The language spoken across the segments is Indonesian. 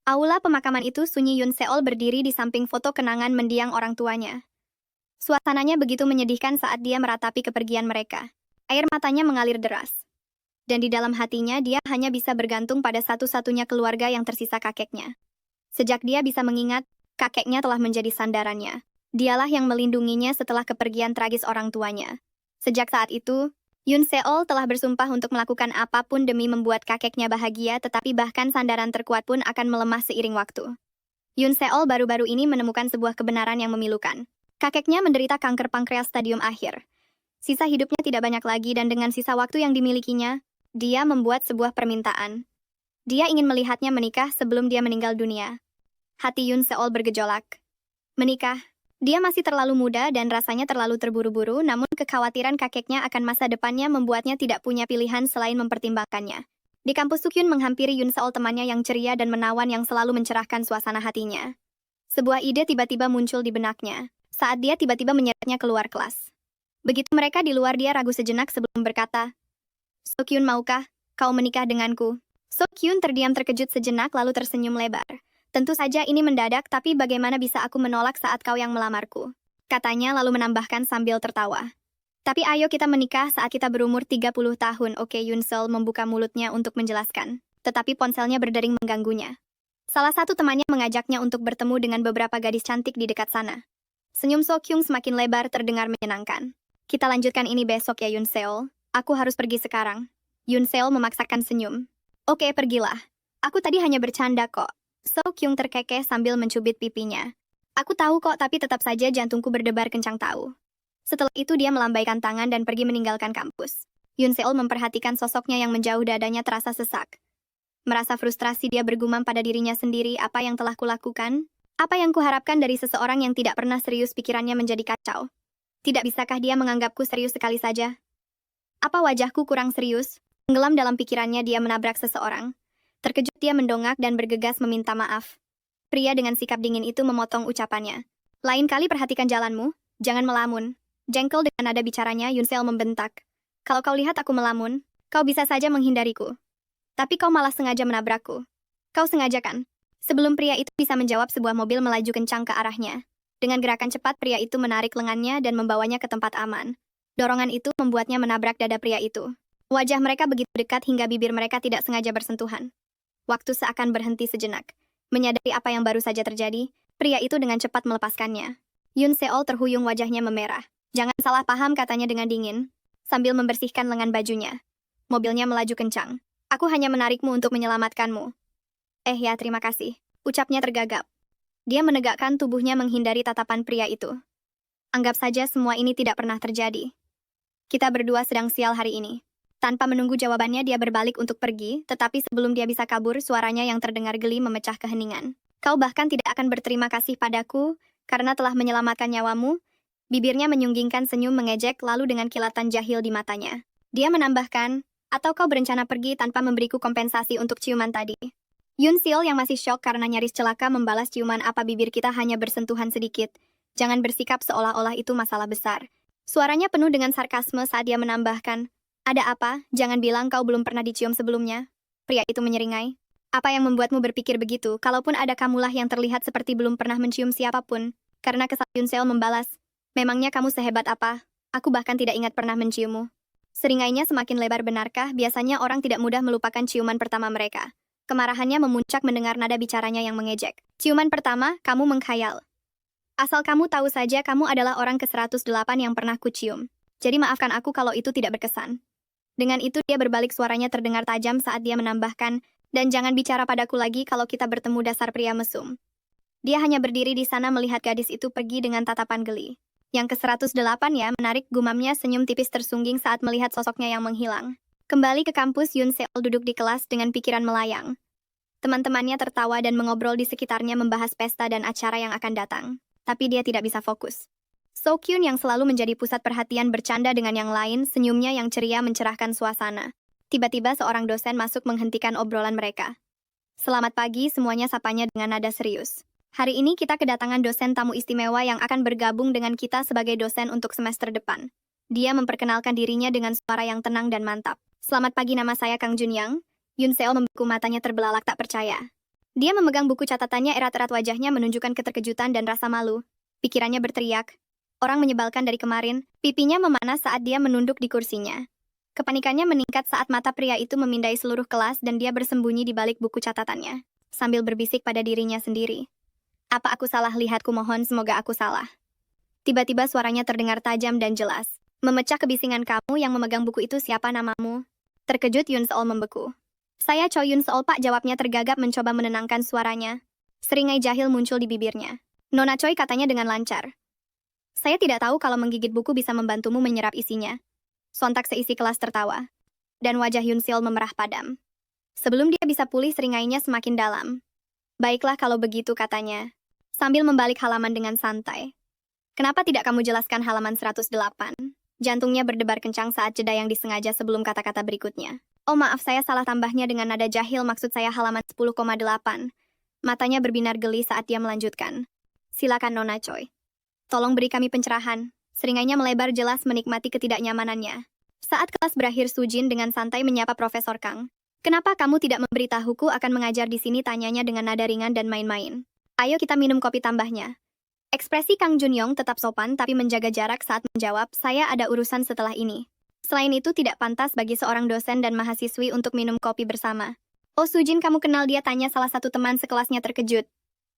Aula pemakaman itu sunyi. Yun Seol berdiri di samping foto kenangan mendiang orang tuanya. Suasananya begitu menyedihkan saat dia meratapi kepergian mereka. Air matanya mengalir deras. Dan di dalam hatinya dia hanya bisa bergantung pada satu-satunya keluarga yang tersisa, kakeknya. Sejak dia bisa mengingat, kakeknya telah menjadi sandarannya. Dialah yang melindunginya setelah kepergian tragis orang tuanya. Sejak saat itu, Yun Seol telah bersumpah untuk melakukan apapun demi membuat kakeknya bahagia, tetapi bahkan sandaran terkuat pun akan melemah seiring waktu. Yun Seol baru-baru ini menemukan sebuah kebenaran yang memilukan. Kakeknya menderita kanker pankreas stadium akhir. Sisa hidupnya tidak banyak lagi dan dengan sisa waktu yang dimilikinya, dia membuat sebuah permintaan. Dia ingin melihatnya menikah sebelum dia meninggal dunia. Hati Yun Seol bergejolak. Menikah. Dia masih terlalu muda dan rasanya terlalu terburu-buru, namun kekhawatiran kakeknya akan masa depannya membuatnya tidak punya pilihan selain mempertimbangkannya. Di kampus Sukyun menghampiri Yun Seol, temannya yang ceria dan menawan yang selalu mencerahkan suasana hatinya. Sebuah ide tiba-tiba muncul di benaknya, saat dia tiba-tiba menyeretnya keluar kelas. Begitu mereka di luar, dia ragu sejenak sebelum berkata, "Sukyun, maukah kau menikah denganku?" Sukyun terdiam terkejut sejenak lalu tersenyum lebar. "Tentu saja ini mendadak, tapi bagaimana bisa aku menolak saat kau yang melamarku?" Katanya lalu menambahkan sambil tertawa. "Tapi ayo kita menikah saat kita berumur 30 tahun, oke?" Yun Seol membuka mulutnya untuk menjelaskan, tetapi ponselnya berdering mengganggunya. Salah satu temannya mengajaknya untuk bertemu dengan beberapa gadis cantik di dekat sana. Senyum Sokyung semakin lebar terdengar menyenangkan. "Kita lanjutkan ini besok ya Yun Seol, aku harus pergi sekarang." Yun Seol memaksakan senyum. "Oke, pergilah. Aku tadi hanya bercanda kok." Sokyung terkekeh sambil mencubit pipinya. "Aku tahu kok, tapi tetap saja jantungku berdebar kencang tahu." Setelah itu dia melambaikan tangan dan pergi meninggalkan kampus. Yun Seol memperhatikan sosoknya yang menjauh, dadanya terasa sesak. Merasa frustrasi, dia bergumam pada dirinya sendiri, apa yang telah kulakukan? Apa yang kuharapkan dari seseorang yang tidak pernah serius? Pikirannya menjadi kacau. Tidak bisakah dia menganggapku serius sekali saja? Apa wajahku kurang serius? Tenggelam dalam pikirannya, dia menabrak seseorang. Terkejut dia mendongak dan bergegas meminta maaf. Pria dengan sikap dingin itu memotong ucapannya. "Lain kali perhatikan jalanmu, jangan melamun." Jengkel dengan nada bicaranya, Yun Seol membentak. "Kalau kau lihat aku melamun, kau bisa saja menghindariku. Tapi kau malah sengaja menabrakku. Kau sengaja kan?" Sebelum pria itu bisa menjawab, sebuah mobil melaju kencang ke arahnya. Dengan gerakan cepat, pria itu menarik lengannya dan membawanya ke tempat aman. Dorongan itu membuatnya menabrak dada pria itu. Wajah mereka begitu dekat hingga bibir mereka tidak sengaja bersentuhan. Waktu seakan berhenti sejenak. Menyadari apa yang baru saja terjadi, pria itu dengan cepat melepaskannya. Yun Seol terhuyung, wajahnya memerah. "Jangan salah paham," katanya dengan dingin, sambil membersihkan lengan bajunya. Mobilnya melaju kencang. "Aku hanya menarikmu untuk menyelamatkanmu." Ya, terima kasih," ucapnya tergagap. Dia menegakkan tubuhnya menghindari tatapan pria itu. "Anggap saja semua ini tidak pernah terjadi. Kita berdua sedang sial hari ini." Tanpa menunggu jawabannya, dia berbalik untuk pergi, tetapi sebelum dia bisa kabur, suaranya yang terdengar geli memecah keheningan. "Kau bahkan tidak akan berterima kasih padaku karena telah menyelamatkan nyawamu?" Bibirnya menyunggingkan senyum mengejek, lalu dengan kilatan jahil di matanya, dia menambahkan, "Atau kau berencana pergi tanpa memberiku kompensasi untuk ciuman tadi?" Yun Seol yang masih syok karena nyaris celaka membalas ciuman, "Apa bibir kita hanya bersentuhan sedikit? Jangan bersikap seolah-olah itu masalah besar." Suaranya penuh dengan sarkasme saat dia menambahkan, "Ada apa? Jangan bilang kau belum pernah dicium sebelumnya." Pria itu menyeringai. "Apa yang membuatmu berpikir begitu? Kalaupun ada, kamulah yang terlihat seperti belum pernah mencium siapapun." Karena kesal, Yun Seol membalas, "Memangnya kamu sehebat apa? Aku bahkan tidak ingat pernah menciummu." Seringainya semakin lebar. "Benarkah? Biasanya orang tidak mudah melupakan ciuman pertama mereka." Kemarahannya memuncak mendengar nada bicaranya yang mengejek. "Ciuman pertama, kamu mengkhayal. Asal kamu tahu saja, kamu adalah orang ke-108 yang pernah kucium. Jadi maafkan aku kalau itu tidak berkesan." Dengan itu dia berbalik, suaranya terdengar tajam saat dia menambahkan, "Dan jangan bicara padaku lagi kalau kita bertemu, dasar pria mesum." Dia hanya berdiri di sana melihat gadis itu pergi dengan tatapan geli. "Yang ke-108 ya?" Menarik gumamnya, senyum tipis tersungging saat melihat sosoknya yang menghilang. Kembali ke kampus, Yun Seol duduk di kelas dengan pikiran melayang. Teman-temannya tertawa dan mengobrol di sekitarnya membahas pesta dan acara yang akan datang. Tapi dia tidak bisa fokus. Sokyun yang selalu menjadi pusat perhatian bercanda dengan yang lain, senyumnya yang ceria mencerahkan suasana. Tiba-tiba seorang dosen masuk menghentikan obrolan mereka. "Selamat pagi semuanya," sapanya dengan nada serius. "Hari ini kita kedatangan dosen tamu istimewa yang akan bergabung dengan kita sebagai dosen untuk semester depan." Dia memperkenalkan dirinya dengan suara yang tenang dan mantap. "Selamat pagi, nama saya Kang Junyang." Yun Seol membeku, matanya terbelalak tak percaya. Dia memegang buku catatannya, erat-erat wajahnya menunjukkan keterkejutan dan rasa malu. Pikirannya berteriak. Orang menyebalkan dari kemarin, pipinya memanas saat dia menunduk di kursinya. Kepanikannya meningkat saat mata pria itu memindai seluruh kelas dan dia bersembunyi di balik buku catatannya, sambil berbisik pada dirinya sendiri. Apa aku salah lihatku, mohon semoga aku salah. Tiba-tiba suaranya terdengar tajam dan jelas. Memecah kebisingan, kamu yang memegang buku itu siapa namamu? Terkejut Yun Seol membeku. Saya Cho Yun Seol Pak, jawabnya tergagap mencoba menenangkan suaranya. Seringai jahil muncul di bibirnya. Nona Choi, katanya dengan lancar. Saya tidak tahu kalau menggigit buku bisa membantumu menyerap isinya. Sontak seisi kelas tertawa. Dan wajah Yun Seol memerah padam. Sebelum dia bisa pulih, seringainya semakin dalam. Baiklah kalau begitu, katanya. Sambil membalik halaman dengan santai. Kenapa tidak kamu jelaskan halaman 108? Jantungnya berdebar kencang saat jeda yang disengaja sebelum kata-kata berikutnya. Oh maaf, saya salah, tambahnya dengan nada jahil, maksud saya halaman 10,8. Matanya berbinar geli saat dia melanjutkan. Silakan Nona Choi. Tolong beri kami pencerahan. Seringainya melebar jelas menikmati ketidaknyamanannya. Saat kelas berakhir, Sujin dengan santai menyapa Profesor Kang. Kenapa kamu tidak memberitahuku akan mengajar di sini, tanyanya dengan nada ringan dan main-main. Ayo kita minum kopi, tambahnya. Ekspresi Kang Junyong tetap sopan tapi menjaga jarak saat menjawab, saya ada urusan setelah ini. Selain itu tidak pantas bagi seorang dosen dan mahasiswi untuk minum kopi bersama. Oh Sujin, kamu kenal dia, tanya salah satu teman sekelasnya terkejut.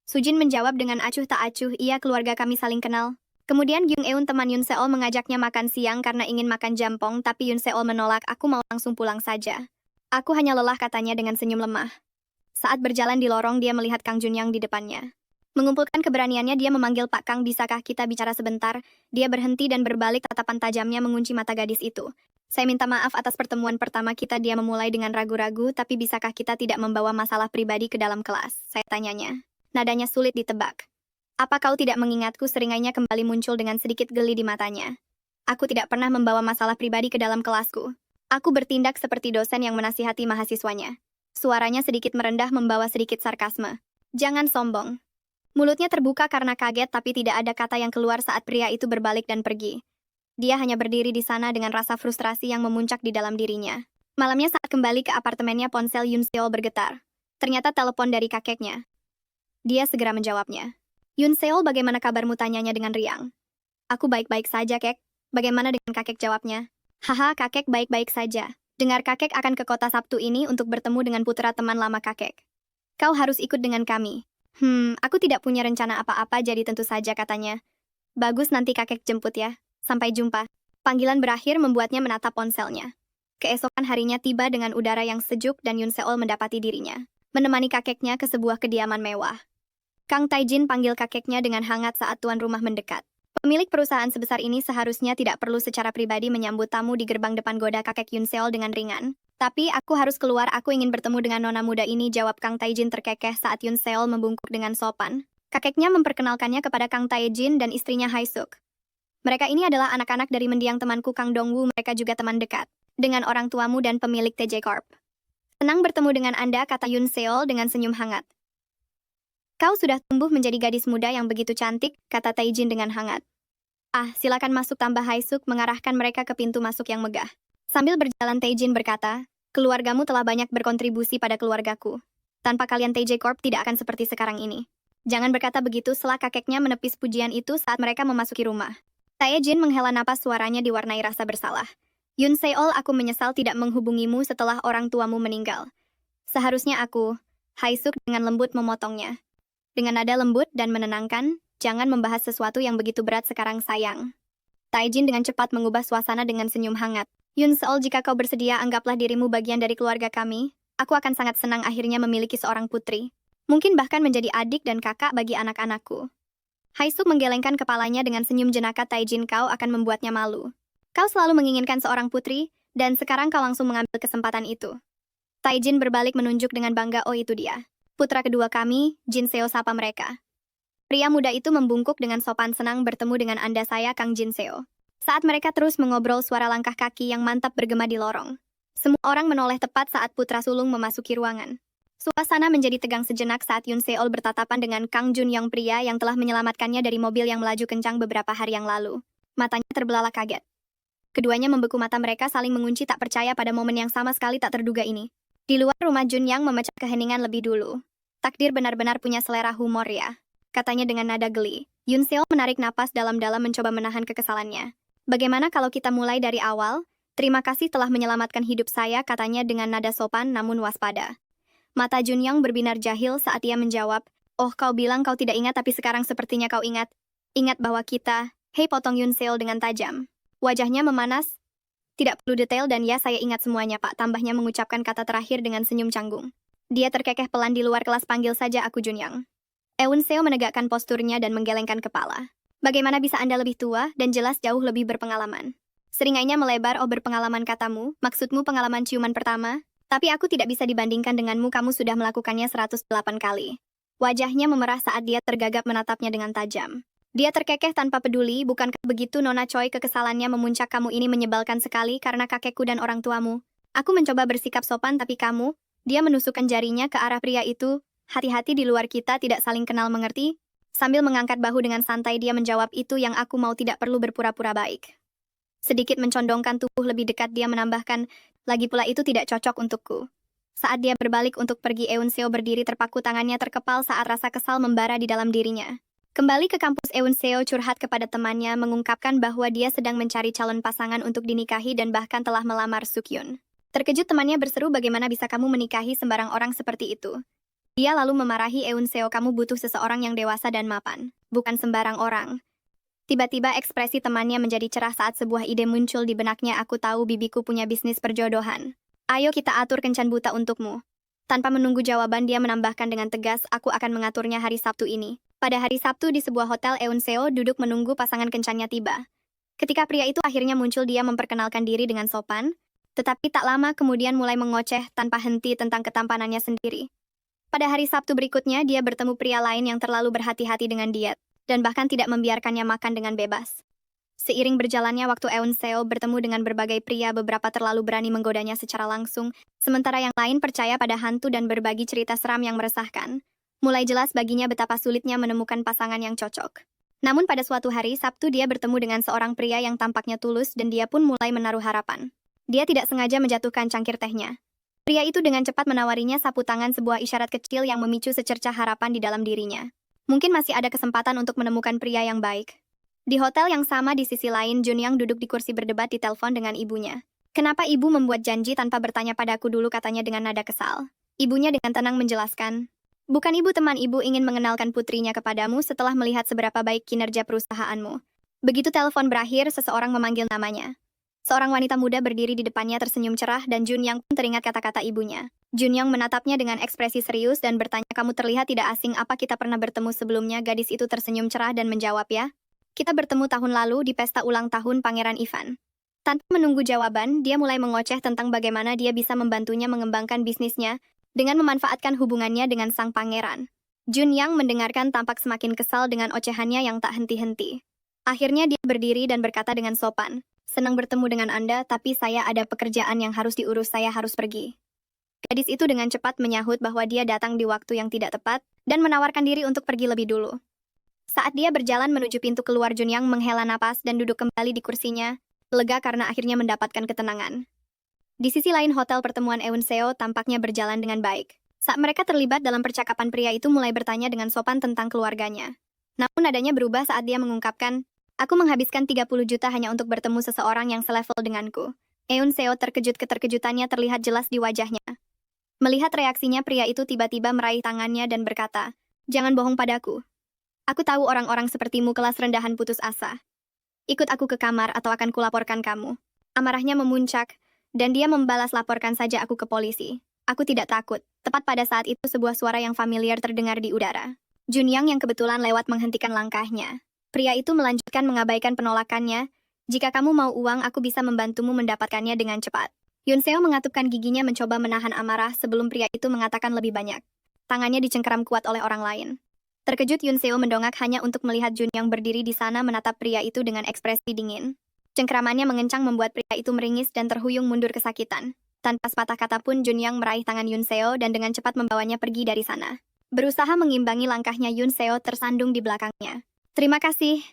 Sujin menjawab dengan acuh tak acuh, iya, keluarga kami saling kenal. Kemudian Gyung Eun, teman Yun Seol, mengajaknya makan siang karena ingin makan jampong, tapi Yun Seol menolak, aku mau langsung pulang saja. Aku hanya lelah, katanya dengan senyum lemah. Saat berjalan di lorong, dia melihat Kang Junyang di depannya. Mengumpulkan keberaniannya, dia memanggil, Pak Kang, bisakah kita bicara sebentar? Dia berhenti dan berbalik, tatapan tajamnya mengunci mata gadis itu. Saya minta maaf atas pertemuan pertama kita, dia memulai dengan ragu-ragu, tapi bisakah kita tidak membawa masalah pribadi ke dalam kelas? Saya tanyanya. Nadanya sulit ditebak. Apa kau tidak mengingatku? Seringainya kembali muncul dengan sedikit geli di matanya. Aku tidak pernah membawa masalah pribadi ke dalam kelasku. Aku bertindak seperti dosen yang menasihati mahasiswanya. Suaranya sedikit merendah membawa sedikit sarkasme. Jangan sombong. Mulutnya terbuka karena kaget, tapi tidak ada kata yang keluar saat pria itu berbalik dan pergi. Dia hanya berdiri di sana dengan rasa frustrasi yang memuncak di dalam dirinya. Malamnya saat kembali ke apartemennya, ponsel Yun Seol bergetar. Ternyata telepon dari kakeknya. Dia segera menjawabnya. Yun Seol, bagaimana kabarmu, tanyanya dengan riang. Aku baik-baik saja, Kek. Bagaimana dengan kakek, jawabnya. Haha, kakek baik-baik saja. Dengar kakek akan ke kota Sabtu ini untuk bertemu dengan putra teman lama kakek. Kau harus ikut dengan kami. Aku tidak punya rencana apa-apa, jadi tentu saja, katanya. Bagus, nanti kakek jemput ya. Sampai jumpa. Panggilan berakhir membuatnya menatap ponselnya. Keesokan harinya tiba dengan udara yang sejuk dan Yun Seol mendapati dirinya menemani kakeknya ke sebuah kediaman mewah. Kang Taijin panggil kakeknya dengan hangat saat tuan rumah mendekat. Pemilik perusahaan sebesar ini seharusnya tidak perlu secara pribadi menyambut tamu di gerbang depan, goda kakek Yun Seol dengan ringan. Tapi aku harus keluar, aku ingin bertemu dengan nona muda ini, jawab Kang Taijin terkekeh saat Yun Seol membungkuk dengan sopan. Kakeknya memperkenalkannya kepada Kang Taijin dan istrinya Haisuk. Mereka ini adalah anak-anak dari mendiang temanku Kang Dongwoo, mereka juga teman dekat dengan orang tuamu dan pemilik TJ Corp. Senang bertemu dengan Anda, kata Yun Seol dengan senyum hangat. Kau sudah tumbuh menjadi gadis muda yang begitu cantik, kata Taijin dengan hangat. Ah, silakan masuk, tambah Haisuk mengarahkan mereka ke pintu masuk yang megah. Sambil berjalan, Taijin berkata, keluargamu telah banyak berkontribusi pada keluargaku. Tanpa kalian TJ Corp tidak akan seperti sekarang ini. Jangan berkata begitu, setelah kakeknya menepis pujian itu saat mereka memasuki rumah. Taijin menghela napas, suaranya diwarnai rasa bersalah. Yun Seol, aku menyesal tidak menghubungimu setelah orang tuamu meninggal. Seharusnya aku, Haisuk dengan lembut memotongnya. Dengan nada lembut dan menenangkan, jangan membahas sesuatu yang begitu berat sekarang, sayang. Taijin dengan cepat mengubah suasana dengan senyum hangat. Yun Seol, jika kau bersedia, anggaplah dirimu bagian dari keluarga kami. Aku akan sangat senang akhirnya memiliki seorang putri. Mungkin bahkan menjadi adik dan kakak bagi anak-anakku. Haisuk menggelengkan kepalanya dengan senyum jenaka. Taijin, kau akan membuatnya malu. Kau selalu menginginkan seorang putri, dan sekarang kau langsung mengambil kesempatan itu. Taijin berbalik menunjuk dengan bangga, oh itu dia. Putra kedua kami, Jin Seo, sapa mereka. Pria muda itu membungkuk dengan sopan, senang bertemu dengan Anda, saya Kang Jin Seo. Saat mereka terus mengobrol, suara langkah kaki yang mantap bergema di lorong. Semua orang menoleh tepat saat putra sulung memasuki ruangan. Suasana menjadi tegang sejenak saat Yun Seol bertatapan dengan Kang Junyong, pria yang telah menyelamatkannya dari mobil yang melaju kencang beberapa hari yang lalu. Matanya terbelalak kaget. Keduanya membeku, mata mereka saling mengunci tak percaya pada momen yang sama sekali tak terduga ini. Di luar rumah, Junyang memecah keheningan lebih dulu. Takdir benar-benar punya selera humor ya, katanya dengan nada geli. Yoon Seo menarik napas dalam-dalam mencoba menahan kekesalannya. Bagaimana kalau kita mulai dari awal? Terima kasih telah menyelamatkan hidup saya, katanya dengan nada sopan namun waspada. Mata Junyoung berbinar jahil saat ia menjawab, oh kau bilang kau tidak ingat tapi sekarang sepertinya kau ingat. Ingat bahwa kita, hei potong Yoon Seo dengan tajam. Wajahnya memanas. Tidak perlu detail dan ya saya ingat semuanya pak, tambahnya mengucapkan kata terakhir dengan senyum canggung. Dia terkekeh pelan di luar kelas, panggil saja aku Junyoung. Eun Seo menegakkan posturnya dan menggelengkan kepala. Bagaimana bisa Anda lebih tua dan jelas jauh lebih berpengalaman? Seringainya melebar, oh berpengalaman katamu, maksudmu pengalaman ciuman pertama? Tapi aku tidak bisa dibandingkan denganmu, kamu sudah melakukannya 108 kali. Wajahnya memerah saat dia tergagap menatapnya dengan tajam. Dia terkekeh tanpa peduli, bukankah begitu Nona Choi, kekesalannya memuncak, kamu ini menyebalkan sekali karena kakekku dan orang tuamu. Aku mencoba bersikap sopan tapi kamu, dia menusukkan jarinya ke arah pria itu, hati-hati di luar kita tidak saling kenal mengerti? Sambil mengangkat bahu dengan santai dia menjawab, itu yang aku mau, tidak perlu berpura-pura baik. Sedikit mencondongkan tubuh lebih dekat dia menambahkan, lagi pula itu tidak cocok untukku. Saat dia berbalik untuk pergi, Eun Seo berdiri terpaku, tangannya terkepal saat rasa kesal membara di dalam dirinya. Kembali ke kampus, Eun Seo curhat kepada temannya mengungkapkan bahwa dia sedang mencari calon pasangan untuk dinikahi dan bahkan telah melamar Sukyun. Terkejut temannya berseru, bagaimana bisa kamu menikahi sembarang orang seperti itu? Dia lalu memarahi Eun Seo, kamu butuh seseorang yang dewasa dan mapan, bukan sembarang orang. Tiba-tiba ekspresi temannya menjadi cerah saat sebuah ide muncul di benaknya, aku tahu bibiku punya bisnis perjodohan. Ayo kita atur kencan buta untukmu. Tanpa menunggu jawaban dia menambahkan dengan tegas, aku akan mengaturnya hari Sabtu ini. Pada hari Sabtu di sebuah hotel, Eun Seo duduk menunggu pasangan kencannya tiba. Ketika pria itu akhirnya muncul, dia memperkenalkan diri dengan sopan, tetapi tak lama kemudian mulai mengoceh tanpa henti tentang ketampanannya sendiri. Pada hari Sabtu berikutnya, dia bertemu pria lain yang terlalu berhati-hati dengan diet, dan bahkan tidak membiarkannya makan dengan bebas. Seiring berjalannya waktu, Eun Seo bertemu dengan berbagai pria, beberapa terlalu berani menggodanya secara langsung, sementara yang lain percaya pada hantu dan berbagi cerita seram yang meresahkan. Mulai jelas baginya betapa sulitnya menemukan pasangan yang cocok. Namun pada suatu hari Sabtu dia bertemu dengan seorang pria yang tampaknya tulus dan dia pun mulai menaruh harapan. Dia tidak sengaja menjatuhkan cangkir tehnya. Pria itu dengan cepat menawarinya sapu tangan, sebuah isyarat kecil yang memicu secercah harapan di dalam dirinya. Mungkin masih ada kesempatan untuk menemukan pria yang baik. Di hotel yang sama di sisi lain, Junyoung duduk di kursi berdebat di telepon dengan ibunya. Kenapa ibu membuat janji tanpa bertanya padaku dulu, katanya dengan nada kesal. Ibunya dengan tenang menjelaskan. Bukan ibu, teman ibu ingin mengenalkan putrinya kepadamu setelah melihat seberapa baik kinerja perusahaanmu. Begitu telepon berakhir, seseorang memanggil namanya. Seorang wanita muda berdiri di depannya tersenyum cerah dan Junyoung pun teringat kata-kata ibunya. Junyoung menatapnya dengan ekspresi serius dan bertanya, kamu terlihat tidak asing, apa kita pernah bertemu sebelumnya? Gadis itu tersenyum cerah dan menjawab, ya. Kita bertemu tahun lalu di pesta ulang tahun Pangeran Ivan. Tanpa menunggu jawaban, dia mulai mengoceh tentang bagaimana dia bisa membantunya mengembangkan bisnisnya dengan memanfaatkan hubungannya dengan sang pangeran. Junyoung mendengarkan tampak semakin kesal dengan ocehannya yang tak henti-henti. Akhirnya dia berdiri dan berkata dengan sopan, senang bertemu dengan Anda, tapi saya ada pekerjaan yang harus diurus, saya harus pergi. Gadis itu dengan cepat menyahut bahwa dia datang di waktu yang tidak tepat dan menawarkan diri untuk pergi lebih dulu. Saat dia berjalan menuju pintu keluar, Junyoung menghela napas dan duduk kembali di kursinya, lega karena akhirnya mendapatkan ketenangan. Di sisi lain hotel, pertemuan Eun Seo tampaknya berjalan dengan baik. Saat mereka terlibat dalam percakapan, pria itu mulai bertanya dengan sopan tentang keluarganya. Namun nadanya berubah saat dia mengungkapkan, aku menghabiskan 30 juta hanya untuk bertemu seseorang yang selevel denganku. Eun Seo terkejut, keterkejutannya terlihat jelas di wajahnya. Melihat reaksinya, pria itu tiba-tiba meraih tangannya dan berkata, jangan bohong padaku. Aku tahu orang-orang sepertimu kelas rendahan putus asa. Ikut aku ke kamar atau akan kulaporkan kamu. Amarahnya memuncak, dan dia membalas, laporkan saja aku ke polisi. Aku tidak takut. Tepat pada saat itu sebuah suara yang familiar terdengar di udara. Junyoung yang kebetulan lewat menghentikan langkahnya. Pria itu melanjutkan mengabaikan penolakannya, jika kamu mau uang aku bisa membantumu mendapatkannya dengan cepat. Yoon Seo mengatupkan giginya mencoba menahan amarah sebelum pria itu mengatakan lebih banyak. Tangannya dicengkeram kuat oleh orang lain. Terkejut, Yoon Seo mendongak hanya untuk melihat Junyoung berdiri di sana menatap pria itu dengan ekspresi dingin. Cengkeramannya mengencang membuat pria itu meringis dan terhuyung mundur kesakitan. Tanpa sepatah kata pun Junyoung meraih tangan Yoon Seo dan dengan cepat membawanya pergi dari sana. Berusaha mengimbangi langkahnya, Yoon Seo tersandung di belakangnya. Terima kasih.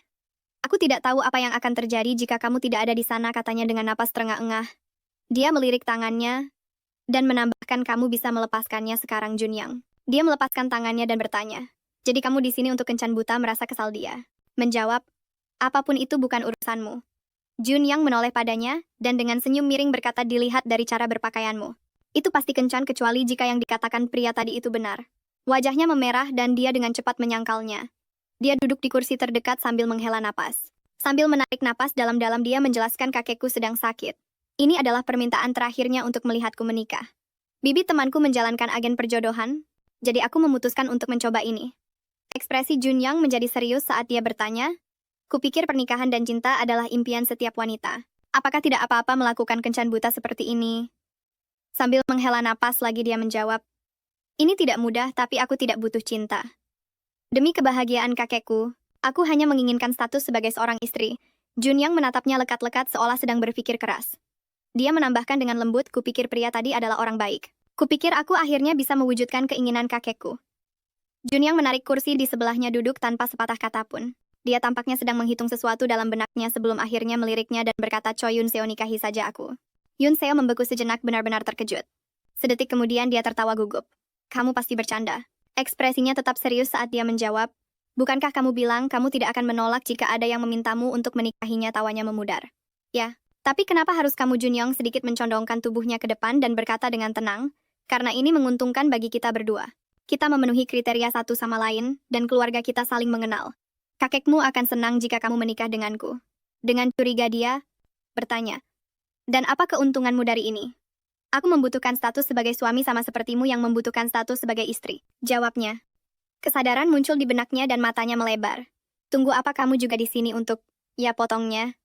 Aku tidak tahu apa yang akan terjadi jika kamu tidak ada di sana, katanya dengan napas terengah-engah. Dia melirik tangannya dan menambahkan, kamu bisa melepaskannya sekarang Junyoung. Dia melepaskan tangannya dan bertanya, "Jadi kamu di sini untuk kencan buta?" Merasa kesal dia menjawab, "Apapun itu bukan urusanmu." Junyang menoleh padanya, dan dengan senyum miring berkata, "Dilihat dari cara berpakaianmu. Itu pasti kencan kecuali jika yang dikatakan pria tadi itu benar." Wajahnya memerah dan dia dengan cepat menyangkalnya. Dia duduk di kursi terdekat sambil menghela napas. Sambil menarik napas dalam-dalam dia menjelaskan, "Kakekku sedang sakit. Ini adalah permintaan terakhirnya untuk melihatku menikah. Bibi temanku menjalankan agen perjodohan, jadi aku memutuskan untuk mencoba ini." Ekspresi Junyang menjadi serius saat dia bertanya, "Kupikir pernikahan dan cinta adalah impian setiap wanita. Apakah tidak apa-apa melakukan kencan buta seperti ini?" Sambil menghela napas lagi dia menjawab, "Ini tidak mudah, tapi aku tidak butuh cinta. Demi kebahagiaan kakekku, aku hanya menginginkan status sebagai seorang istri." Junyang menatapnya lekat-lekat seolah sedang berpikir keras. Dia menambahkan dengan lembut, "Kupikir pria tadi adalah orang baik. Kupikir aku akhirnya bisa mewujudkan keinginan kakekku." Junyang menarik kursi di sebelahnya duduk tanpa sepatah kata pun. Dia tampaknya sedang menghitung sesuatu dalam benaknya sebelum akhirnya meliriknya dan berkata, "Choi Yunseo, nikahi saja aku." Yunseo membeku sejenak, benar-benar terkejut. Sedetik kemudian dia tertawa gugup. "Kamu pasti bercanda." Ekspresinya tetap serius saat dia menjawab, "Bukankah kamu bilang kamu tidak akan menolak jika ada yang memintamu untuk menikahinya?" Tawanya memudar. "Ya, tapi kenapa harus kamu?" Junyong sedikit mencondongkan tubuhnya ke depan dan berkata dengan tenang, "Karena ini menguntungkan bagi kita berdua. Kita memenuhi kriteria satu sama lain, dan keluarga kita saling mengenal. Kakekmu akan senang jika kamu menikah denganku." Dengan curiga dia bertanya, "Dan apa keuntunganmu dari ini?" "Aku membutuhkan status sebagai suami sama sepertimu yang membutuhkan status sebagai istri," jawabnya. Kesadaran muncul di benaknya dan matanya melebar. "Tunggu, apa kamu juga di sini untuk..." "Ya," potongnya.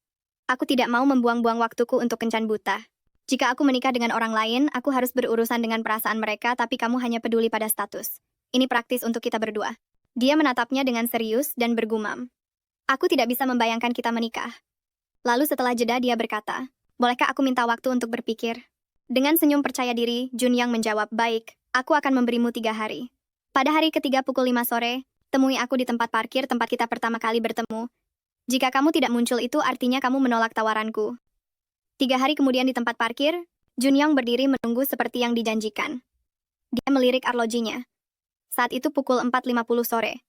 "Aku tidak mau membuang-buang waktuku untuk kencan buta. Jika aku menikah dengan orang lain, aku harus berurusan dengan perasaan mereka, tapi kamu hanya peduli pada status. Ini praktis untuk kita berdua." Dia menatapnya dengan serius dan bergumam, "Aku tidak bisa membayangkan kita menikah." Lalu setelah jeda dia berkata, "Bolehkah aku minta waktu untuk berpikir?" Dengan senyum percaya diri, Junyang menjawab, "Baik, aku akan memberimu 3 hari. Pada hari ketiga pukul 5 sore, temui aku di tempat parkir tempat kita pertama kali bertemu. Jika kamu tidak muncul itu artinya kamu menolak tawaranku." 3 hari kemudian di tempat parkir, Junyang berdiri menunggu seperti yang dijanjikan. Dia melirik arlojinya. Saat itu pukul 4.50 sore.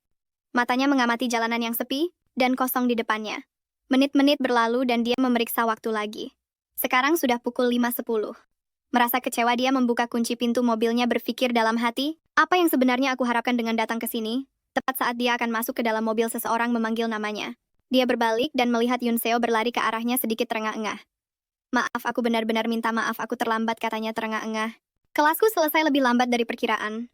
Matanya mengamati jalanan yang sepi dan kosong di depannya. Menit-menit berlalu dan dia memeriksa waktu lagi. Sekarang sudah pukul 5.10. Merasa kecewa dia membuka kunci pintu mobilnya, berpikir dalam hati, apa yang sebenarnya aku harapkan dengan datang ke sini? Tepat saat dia akan masuk ke dalam mobil, seseorang memanggil namanya. Dia berbalik dan melihat Yunseo berlari ke arahnya sedikit terengah-engah. "Maaf, aku benar-benar minta maaf, aku terlambat," katanya terengah-engah. "Kelasku selesai lebih lambat dari perkiraan."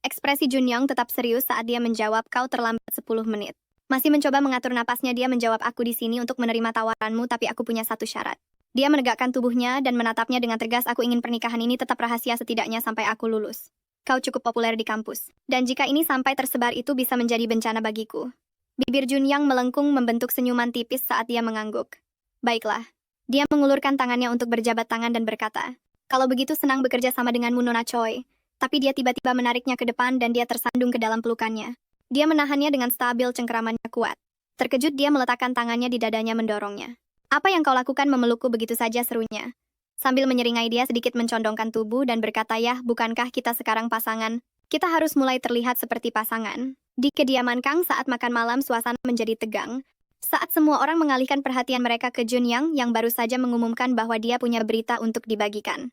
Ekspresi Junyong tetap serius saat dia menjawab, "Kau terlambat 10 menit." Masih mencoba mengatur napasnya, dia menjawab, "Aku di sini untuk menerima tawaranmu, tapi aku punya satu syarat." Dia menegakkan tubuhnya dan menatapnya dengan tegas, "Aku ingin pernikahan ini tetap rahasia setidaknya sampai aku lulus. Kau cukup populer di kampus. Dan jika ini sampai tersebar, itu bisa menjadi bencana bagiku." Bibir Junyang melengkung membentuk senyuman tipis saat dia mengangguk. "Baiklah." Dia mengulurkan tangannya untuk berjabat tangan dan berkata, "Kalau begitu senang bekerja sama denganmu, Nona Choi." Tapi dia tiba-tiba menariknya ke depan dan dia tersandung ke dalam pelukannya. Dia menahannya dengan stabil, cengkeramannya kuat. Terkejut dia meletakkan tangannya di dadanya mendorongnya. "Apa yang kau lakukan memelukku begitu saja?" serunya. Sambil menyeringai dia sedikit mencondongkan tubuh dan berkata, "Yah, bukankah kita sekarang pasangan? Kita harus mulai terlihat seperti pasangan." Di kediaman Kang saat makan malam suasana menjadi tegang. Saat semua orang mengalihkan perhatian mereka ke Junyang yang baru saja mengumumkan bahwa dia punya berita untuk dibagikan.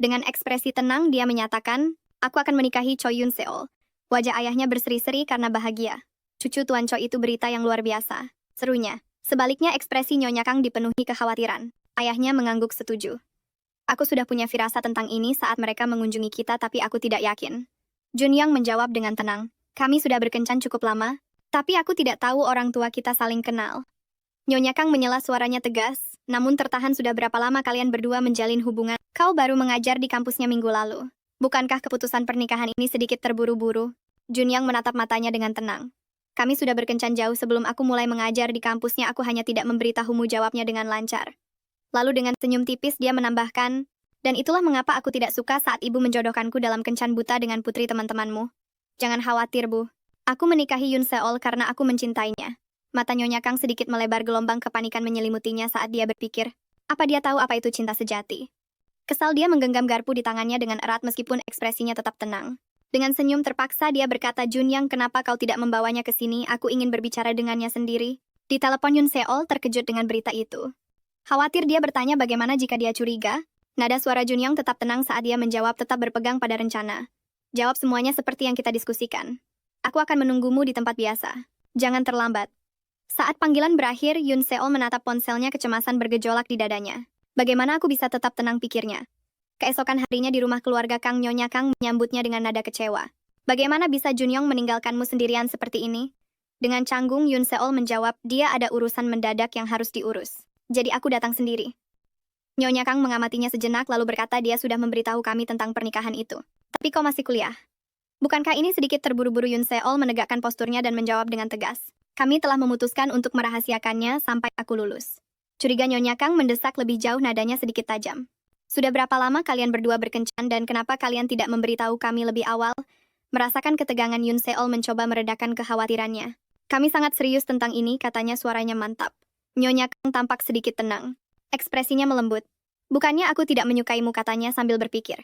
Dengan ekspresi tenang dia menyatakan, "Aku akan menikahi Choi Yunseo." Wajah ayahnya berseri-seri karena bahagia. "Cucu Tuan Choi itu berita yang luar biasa," serunya. Sebaliknya ekspresi Nyonya Kang dipenuhi kekhawatiran. Ayahnya mengangguk setuju. "Aku sudah punya firasat tentang ini saat mereka mengunjungi kita, tapi aku tidak yakin." Junyang menjawab dengan tenang, "Kami sudah berkencan cukup lama, tapi aku tidak tahu orang tua kita saling kenal." Nyonya Kang menyela, suaranya tegas, "Namun tertahan sudah berapa lama kalian berdua menjalin hubungan? Kau baru mengajar di kampusnya minggu lalu. Bukankah keputusan pernikahan ini sedikit terburu-buru?" Junyang menatap matanya dengan tenang. "Kami sudah berkencan jauh sebelum aku mulai mengajar di kampusnya, aku hanya tidak memberitahumu," jawabnya dengan lancar. Lalu dengan senyum tipis dia menambahkan, "Dan itulah mengapa aku tidak suka saat ibu menjodohkanku dalam kencan buta dengan putri teman-temanmu. Jangan khawatir, Bu. Aku menikahi Yun Seol karena aku mencintainya." Mata Nyonya Kang sedikit melebar, gelombang kepanikan menyelimutinya saat dia berpikir, apa dia tahu apa itu cinta sejati? Kesal dia menggenggam garpu di tangannya dengan erat meskipun ekspresinya tetap tenang. Dengan senyum terpaksa dia berkata, Junyang, kenapa kau tidak membawanya ke sini? Aku ingin berbicara dengannya sendiri. Di telepon Yun Seol terkejut dengan berita itu. Khawatir dia bertanya bagaimana jika dia curiga. Nada suara Junyang tetap tenang saat dia menjawab, tetap berpegang pada rencana. Jawab semuanya seperti yang kita diskusikan. Aku akan menunggumu di tempat biasa. Jangan terlambat. Saat panggilan berakhir, Yun Seol menatap ponselnya, kecemasan bergejolak di dadanya. Bagaimana aku bisa tetap tenang, pikirnya. Keesokan harinya di rumah keluarga Kang, Nyonya Kang menyambutnya dengan nada kecewa. Bagaimana bisa Junyong meninggalkanmu sendirian seperti ini? Dengan canggung Yun Seol menjawab, dia ada urusan mendadak yang harus diurus. Jadi aku datang sendiri. Nyonya Kang mengamatinya sejenak lalu berkata, dia sudah memberitahu kami tentang pernikahan itu. Tapi kau masih kuliah. Bukankah ini sedikit terburu-buru? Yun Seol menegakkan posturnya dan menjawab dengan tegas. Kami telah memutuskan untuk merahasiakannya sampai aku lulus. Curiga Nyonya Kang mendesak lebih jauh, nadanya sedikit tajam. Sudah berapa lama kalian berdua berkencan dan kenapa kalian tidak memberitahu kami lebih awal? Merasakan ketegangan, Yun Seol mencoba meredakan kekhawatirannya. Kami sangat serius tentang ini, katanya, suaranya mantap. Nyonya Kang tampak sedikit tenang. Ekspresinya melembut. Bukannya aku tidak menyukaimu, katanya sambil berpikir.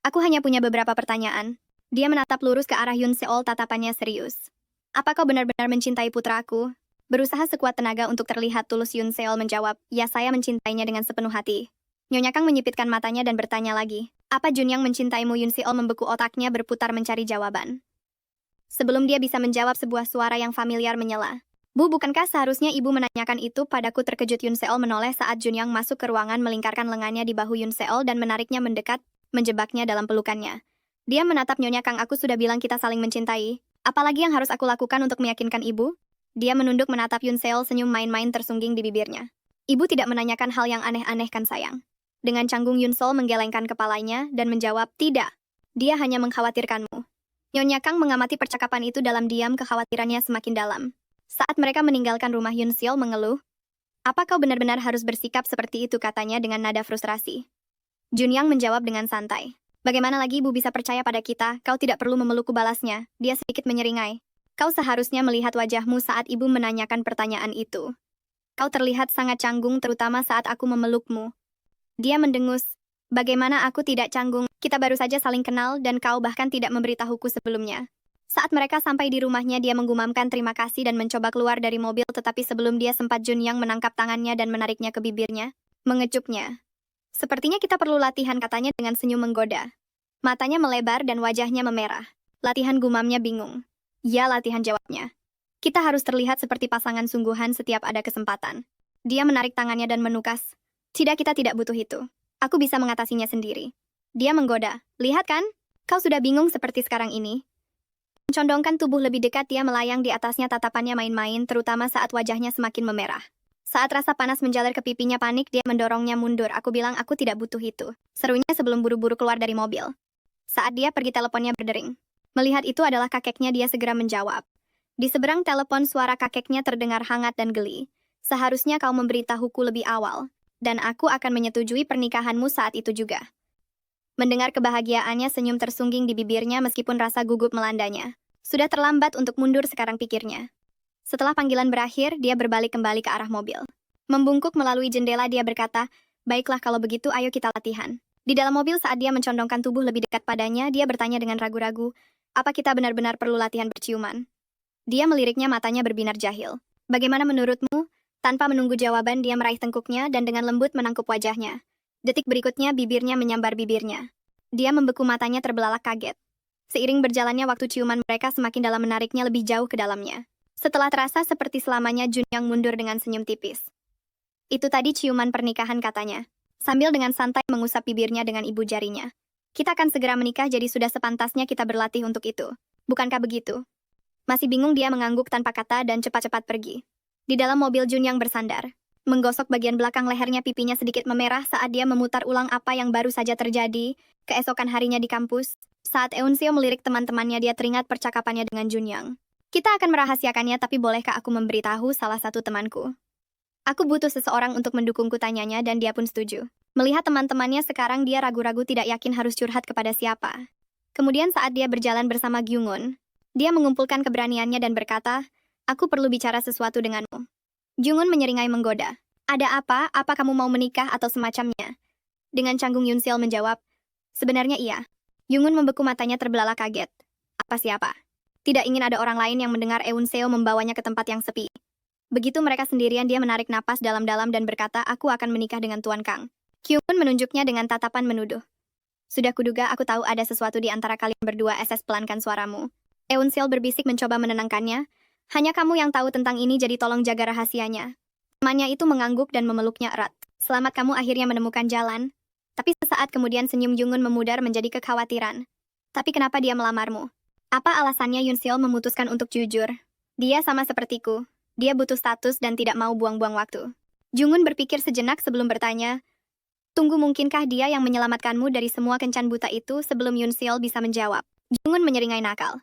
Aku hanya punya beberapa pertanyaan. Dia menatap lurus ke arah Yun Seol, tatapannya serius. Apa kau benar-benar mencintai putraku? Berusaha sekuat tenaga untuk terlihat tulus, Yun Seol menjawab, ya, saya mencintainya dengan sepenuh hati. Nyonya Kang menyipitkan matanya dan bertanya lagi, apa Junyang mencintaimu? Yun Seol membeku, otaknya berputar mencari jawaban. Sebelum dia bisa menjawab, sebuah suara yang familiar menyela. Bu, bukankah seharusnya ibu menanyakan itu padaku? Terkejut Yun Seol menoleh saat Junyang masuk ke ruangan, melingkarkan lengannya di bahu Yun Seol dan menariknya mendekat, menjebaknya dalam pelukannya. Dia menatap Nyonya Kang, aku sudah bilang kita saling mencintai. Apalagi yang harus aku lakukan untuk meyakinkan ibu? Dia menunduk menatap Yun Seol, senyum main-main tersungging di bibirnya. Ibu tidak menanyakan hal yang aneh-aneh kan, sayang? Dengan canggung Yun Seol menggelengkan kepalanya dan menjawab, tidak. Dia hanya mengkhawatirkanmu. Nyonya Kang mengamati percakapan itu dalam diam, kekhawatirannya semakin dalam. Saat mereka meninggalkan rumah, Yun Seol mengeluh. Apa kau benar-benar harus bersikap seperti itu, katanya dengan nada frustrasi. Junyang menjawab dengan santai. Bagaimana lagi ibu bisa percaya pada kita? Kau tidak perlu memelukku, balasnya. Dia sedikit menyeringai. Kau seharusnya melihat wajahmu saat ibu menanyakan pertanyaan itu. Kau terlihat sangat canggung, terutama saat aku memelukmu. Dia mendengus. Bagaimana aku tidak canggung? Kita baru saja saling kenal dan kau bahkan tidak memberitahuku sebelumnya. Saat mereka sampai di rumahnya, dia menggumamkan terima kasih dan mencoba keluar dari mobil, tetapi sebelum dia sempat, Junyang menangkap tangannya dan menariknya ke bibirnya, mengecupnya. Sepertinya kita perlu latihan, katanya dengan senyum menggoda. Matanya melebar dan wajahnya memerah. Latihan, gumamnya bingung. Ya, latihan, jawabnya. Kita harus terlihat seperti pasangan sungguhan setiap ada kesempatan. Dia menarik tangannya dan menukas. Tidak, kita tidak butuh itu. Aku bisa mengatasinya sendiri. Dia menggoda. Lihat kan? Kau sudah bingung seperti sekarang ini. Mencondongkan tubuh lebih dekat, dia melayang di atasnya, tatapannya main-main, terutama saat wajahnya semakin memerah. Saat rasa panas menjalar ke pipinya, panik, dia mendorongnya mundur. Aku bilang aku tidak butuh itu. Serunya sebelum buru-buru keluar dari mobil. Saat dia pergi, teleponnya berdering. Melihat itu adalah kakeknya, dia segera menjawab. Di seberang telepon, suara kakeknya terdengar hangat dan geli. Seharusnya kau memberitahuku lebih awal. Dan aku akan menyetujui pernikahanmu saat itu juga. Mendengar kebahagiaannya, senyum tersungging di bibirnya meskipun rasa gugup melandanya. Sudah terlambat untuk mundur sekarang, pikirnya. Setelah panggilan berakhir, dia berbalik kembali ke arah mobil. Membungkuk melalui jendela, dia berkata, baiklah kalau begitu, ayo kita latihan. Di dalam mobil saat dia mencondongkan tubuh lebih dekat padanya, dia bertanya dengan ragu-ragu, apa kita benar-benar perlu latihan berciuman? Dia meliriknya, matanya berbinar jahil. Bagaimana menurutmu? Tanpa menunggu jawaban, dia meraih tengkuknya dan dengan lembut menangkup wajahnya. Detik berikutnya, bibirnya menyambar bibirnya. Dia membeku, matanya terbelalak kaget. Seiring berjalannya waktu, ciuman mereka semakin dalam, menariknya lebih jauh ke dalamnya. Setelah terasa seperti selamanya, Junyang mundur dengan senyum tipis. Itu tadi ciuman pernikahan, katanya. Sambil dengan santai mengusap bibirnya dengan ibu jarinya. Kita akan segera menikah, jadi sudah sepantasnya kita berlatih untuk itu. Bukankah begitu? Masih bingung, dia mengangguk tanpa kata dan cepat-cepat pergi. Di dalam mobil, Junyang bersandar. Menggosok bagian belakang lehernya, pipinya sedikit memerah saat dia memutar ulang apa yang baru saja terjadi. Keesokan harinya di kampus, saat Eun-seo melirik teman-temannya, dia teringat percakapannya dengan Junyang. Kita akan merahasiakannya, tapi bolehkah aku memberitahu salah satu temanku? Aku butuh seseorang untuk mendukungku, tanyanya, dan dia pun setuju. Melihat teman-temannya sekarang, dia ragu-ragu, tidak yakin harus curhat kepada siapa. Kemudian saat dia berjalan bersama Gyungun, dia mengumpulkan keberaniannya dan berkata, aku perlu bicara sesuatu denganmu. Jungun menyeringai menggoda. Ada apa? Apa kamu mau menikah atau semacamnya? Dengan canggung Yun Seol menjawab, sebenarnya iya. Jungun membeku, matanya terbelalak kaget. Apa siapa? Tidak ingin ada orang lain yang mendengar Eun Seo membawanya ke tempat yang sepi. Begitu mereka sendirian, dia menarik napas dalam-dalam dan berkata, aku akan menikah dengan Tuan Kang. Kyun menunjuknya dengan tatapan menuduh. Sudah kuduga, aku tahu ada sesuatu di antara kalian berdua. Pelankan suaramu. Eun Seo berbisik mencoba menenangkannya. Hanya kamu yang tahu tentang ini, jadi tolong jaga rahasianya. Temannya itu mengangguk dan memeluknya erat. Selamat, kamu akhirnya menemukan jalan. Tapi sesaat kemudian senyum Jungun memudar menjadi kekhawatiran. Tapi kenapa dia melamarmu? Apa alasannya? Yun Seo memutuskan untuk jujur. Dia sama sepertiku. Dia butuh status dan tidak mau buang-buang waktu. Jungun berpikir sejenak sebelum bertanya, tunggu, mungkinkah dia yang menyelamatkanmu dari semua kencan buta itu? Sebelum Yun Seo bisa menjawab, Jungun menyeringai nakal.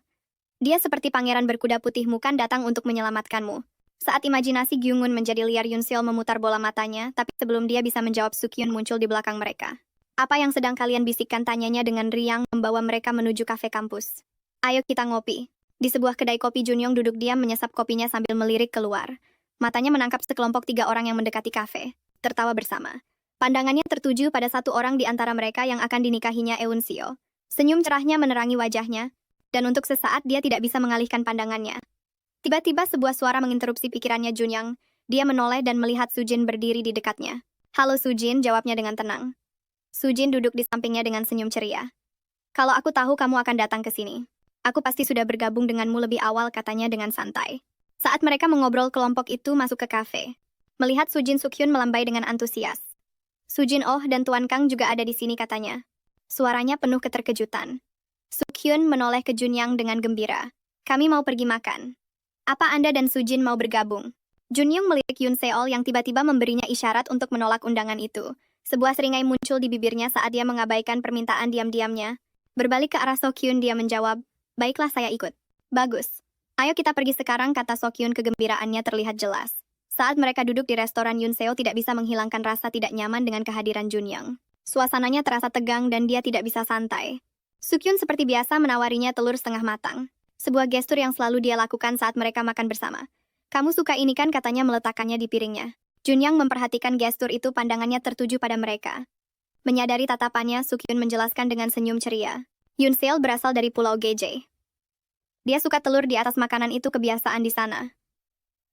Dia seperti pangeran berkuda putihmu, kan datang untuk menyelamatkanmu. Saat imajinasi Gyungun menjadi liar, Yun Seo memutar bola matanya, tapi sebelum dia bisa menjawab, Sukyun muncul di belakang mereka. Apa yang sedang kalian bisikkan? Tanyanya dengan riang, membawa mereka menuju kafe kampus. Ayo kita ngopi. Di sebuah kedai kopi, Junyong duduk diam menyesap kopinya sambil melirik keluar. Matanya menangkap sekelompok 3 orang yang mendekati kafe, tertawa bersama. Pandangannya tertuju pada satu orang di antara mereka yang akan dinikahinya, Eun Seo. Senyum cerahnya menerangi wajahnya, dan untuk sesaat dia tidak bisa mengalihkan pandangannya. Tiba-tiba sebuah suara menginterupsi pikirannya Junyong. Dia menoleh dan melihat Sujin berdiri di dekatnya. Halo Sujin, jawabnya dengan tenang. Sujin duduk di sampingnya dengan senyum ceria. Kalau aku tahu kamu akan datang ke sini, aku pasti sudah bergabung denganmu lebih awal, katanya dengan santai. Saat mereka mengobrol, kelompok itu masuk ke kafe. Melihat Sujin, Sukyun melambai dengan antusias. Sujin, oh, dan Tuan Kang juga ada di sini, katanya. Suaranya penuh keterkejutan. Sukyun menoleh ke Junyong dengan gembira. Kami mau pergi makan. Apa Anda dan Sujin mau bergabung? Junyong melirik Yun Seol yang tiba-tiba memberinya isyarat untuk menolak undangan itu. Sebuah seringai muncul di bibirnya saat dia mengabaikan permintaan diam-diamnya. Berbalik ke arah Sokyun, dia menjawab, baiklah, saya ikut. Bagus. Ayo kita pergi sekarang, kata Sokyun, kegembiraannya terlihat jelas. Saat mereka duduk di restoran, Yun Seo tidak bisa menghilangkan rasa tidak nyaman dengan kehadiran Junyong. Suasananya terasa tegang dan dia tidak bisa santai. Sukyun seperti biasa menawarinya telur setengah matang. Sebuah gestur yang selalu dia lakukan saat mereka makan bersama. Kamu suka ini kan, katanya meletakkannya di piringnya. Junyong memperhatikan gestur itu, pandangannya tertuju pada mereka. Menyadari tatapannya, Sukyun menjelaskan dengan senyum ceria. Yun Seo berasal dari Pulau Geje. Dia suka telur di atas makanan, itu kebiasaan di sana.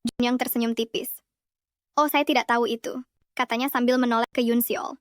Junyong tersenyum tipis. Oh, saya tidak tahu itu, katanya sambil menoleh ke Yun Seo.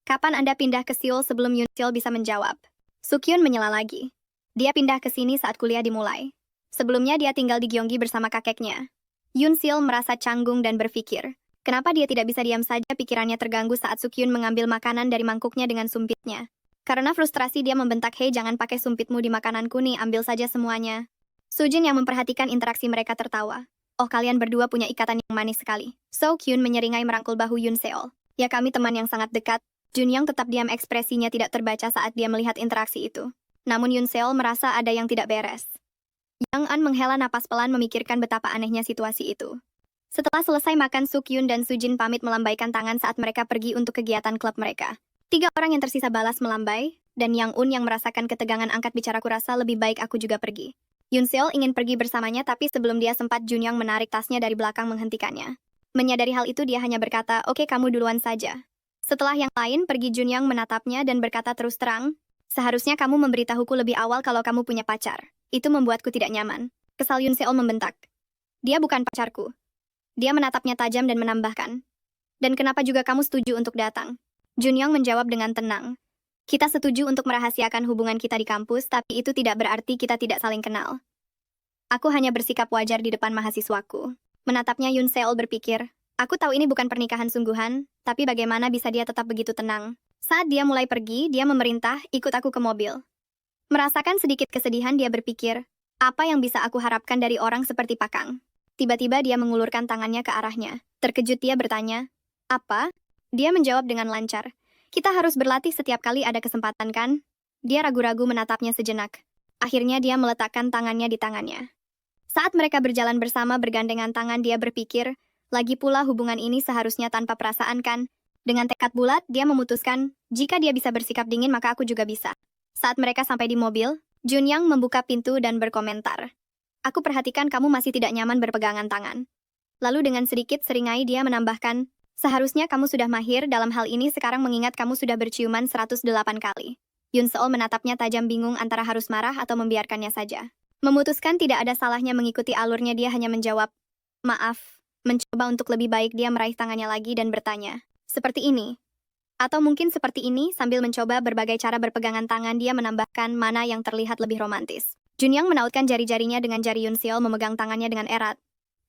Kapan Anda pindah ke Seoul? Sebelum Yun Seo bisa menjawab, Sukyun menyela lagi. Dia pindah ke sini saat kuliah dimulai. Sebelumnya dia tinggal di Gyeonggi bersama kakeknya. Yun Seo merasa canggung dan berpikir, kenapa dia tidak bisa diam saja? Pikirannya terganggu saat Sukyun mengambil makanan dari mangkuknya dengan sumpitnya. Karena frustrasi dia membentak, hei, jangan pakai sumpitmu di makananku nih, ambil saja semuanya. Sujin yang memperhatikan interaksi mereka tertawa. Oh, kalian berdua punya ikatan yang manis sekali. Sokyun menyeringai merangkul bahu Yun Seo. Ya, kami teman yang sangat dekat. Junyong tetap diam, ekspresinya tidak terbaca saat dia melihat interaksi itu. Namun Yun Seo merasa ada yang tidak beres. Yang An menghela napas pelan memikirkan betapa anehnya situasi itu. Setelah selesai makan, Sukyun dan Sujin pamit melambaikan tangan saat mereka pergi untuk kegiatan klub mereka. 3 orang yang tersisa balas melambai, dan Yang Un yang merasakan ketegangan angkat bicara, kurasa lebih baik aku juga pergi. Yun Seo ingin pergi bersamanya, tapi sebelum dia sempat, Junyong menarik tasnya dari belakang menghentikannya. Menyadari hal itu, dia hanya berkata, oke, kamu duluan saja. Setelah yang lain pergi, Junyong menatapnya dan berkata terus terang, seharusnya kamu memberitahuku lebih awal kalau kamu punya pacar. Itu membuatku tidak nyaman. Kesal, Yun Seo membentak. Dia bukan pacarku. Dia menatapnya tajam dan menambahkan. Dan kenapa juga kamu setuju untuk datang? Junyong menjawab dengan tenang. Kita setuju untuk merahasiakan hubungan kita di kampus, tapi itu tidak berarti kita tidak saling kenal. Aku hanya bersikap wajar di depan mahasiswaku. Menatapnya, Yun Seo berpikir, aku tahu ini bukan pernikahan sungguhan, tapi bagaimana bisa dia tetap begitu tenang? Saat dia mulai pergi, dia memerintah, ikut aku ke mobil. Merasakan sedikit kesedihan, dia berpikir, apa yang bisa aku harapkan dari orang seperti Pak Kang? Tiba-tiba dia mengulurkan tangannya ke arahnya. Terkejut dia bertanya, apa? Dia menjawab dengan lancar, kita harus berlatih setiap kali ada kesempatan kan? Dia ragu-ragu menatapnya sejenak. Akhirnya dia meletakkan tangannya di tangannya. Saat mereka berjalan bersama bergandengan tangan, dia berpikir, lagi pula hubungan ini seharusnya tanpa perasaan kan? Dengan tekad bulat, dia memutuskan, jika dia bisa bersikap dingin maka aku juga bisa. Saat mereka sampai di mobil, Junyong membuka pintu dan berkomentar. Aku perhatikan kamu masih tidak nyaman berpegangan tangan. Lalu dengan sedikit seringai dia menambahkan, seharusnya kamu sudah mahir dalam hal ini sekarang mengingat kamu sudah berciuman 108 kali. Yun Seol menatapnya tajam, bingung antara harus marah atau membiarkannya saja. Memutuskan tidak ada salahnya mengikuti alurnya, dia hanya menjawab, "Maaf." Mencoba untuk lebih baik, dia meraih tangannya lagi dan bertanya, "Seperti ini? Atau mungkin seperti ini?" Sambil mencoba berbagai cara berpegangan tangan, dia menambahkan mana yang terlihat lebih romantis. Junyang menautkan jari-jarinya dengan jari Yun Seol memegang tangannya dengan erat.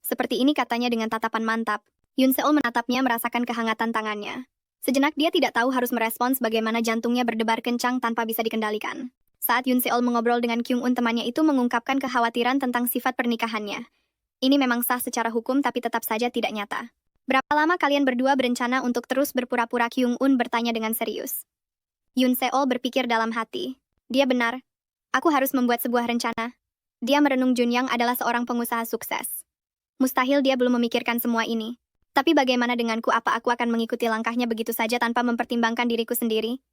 "Seperti ini," katanya dengan tatapan mantap. Yun Seol menatapnya, merasakan kehangatan tangannya. Sejenak dia tidak tahu harus merespons bagaimana, jantungnya berdebar kencang tanpa bisa dikendalikan. Saat Yun Seol mengobrol dengan Kyung-un, temannya itu mengungkapkan kekhawatiran tentang sifat pernikahannya. Ini memang sah secara hukum tapi tetap saja tidak nyata. "Berapa lama kalian berdua berencana untuk terus berpura-pura?" Kyung-un bertanya dengan serius. Yun Seol berpikir dalam hati. Dia benar. Aku harus membuat sebuah rencana. Dia merenung, Junyang adalah seorang pengusaha sukses. Mustahil dia belum memikirkan semua ini. Tapi bagaimana denganku? Apa aku akan mengikuti langkahnya begitu saja tanpa mempertimbangkan diriku sendiri?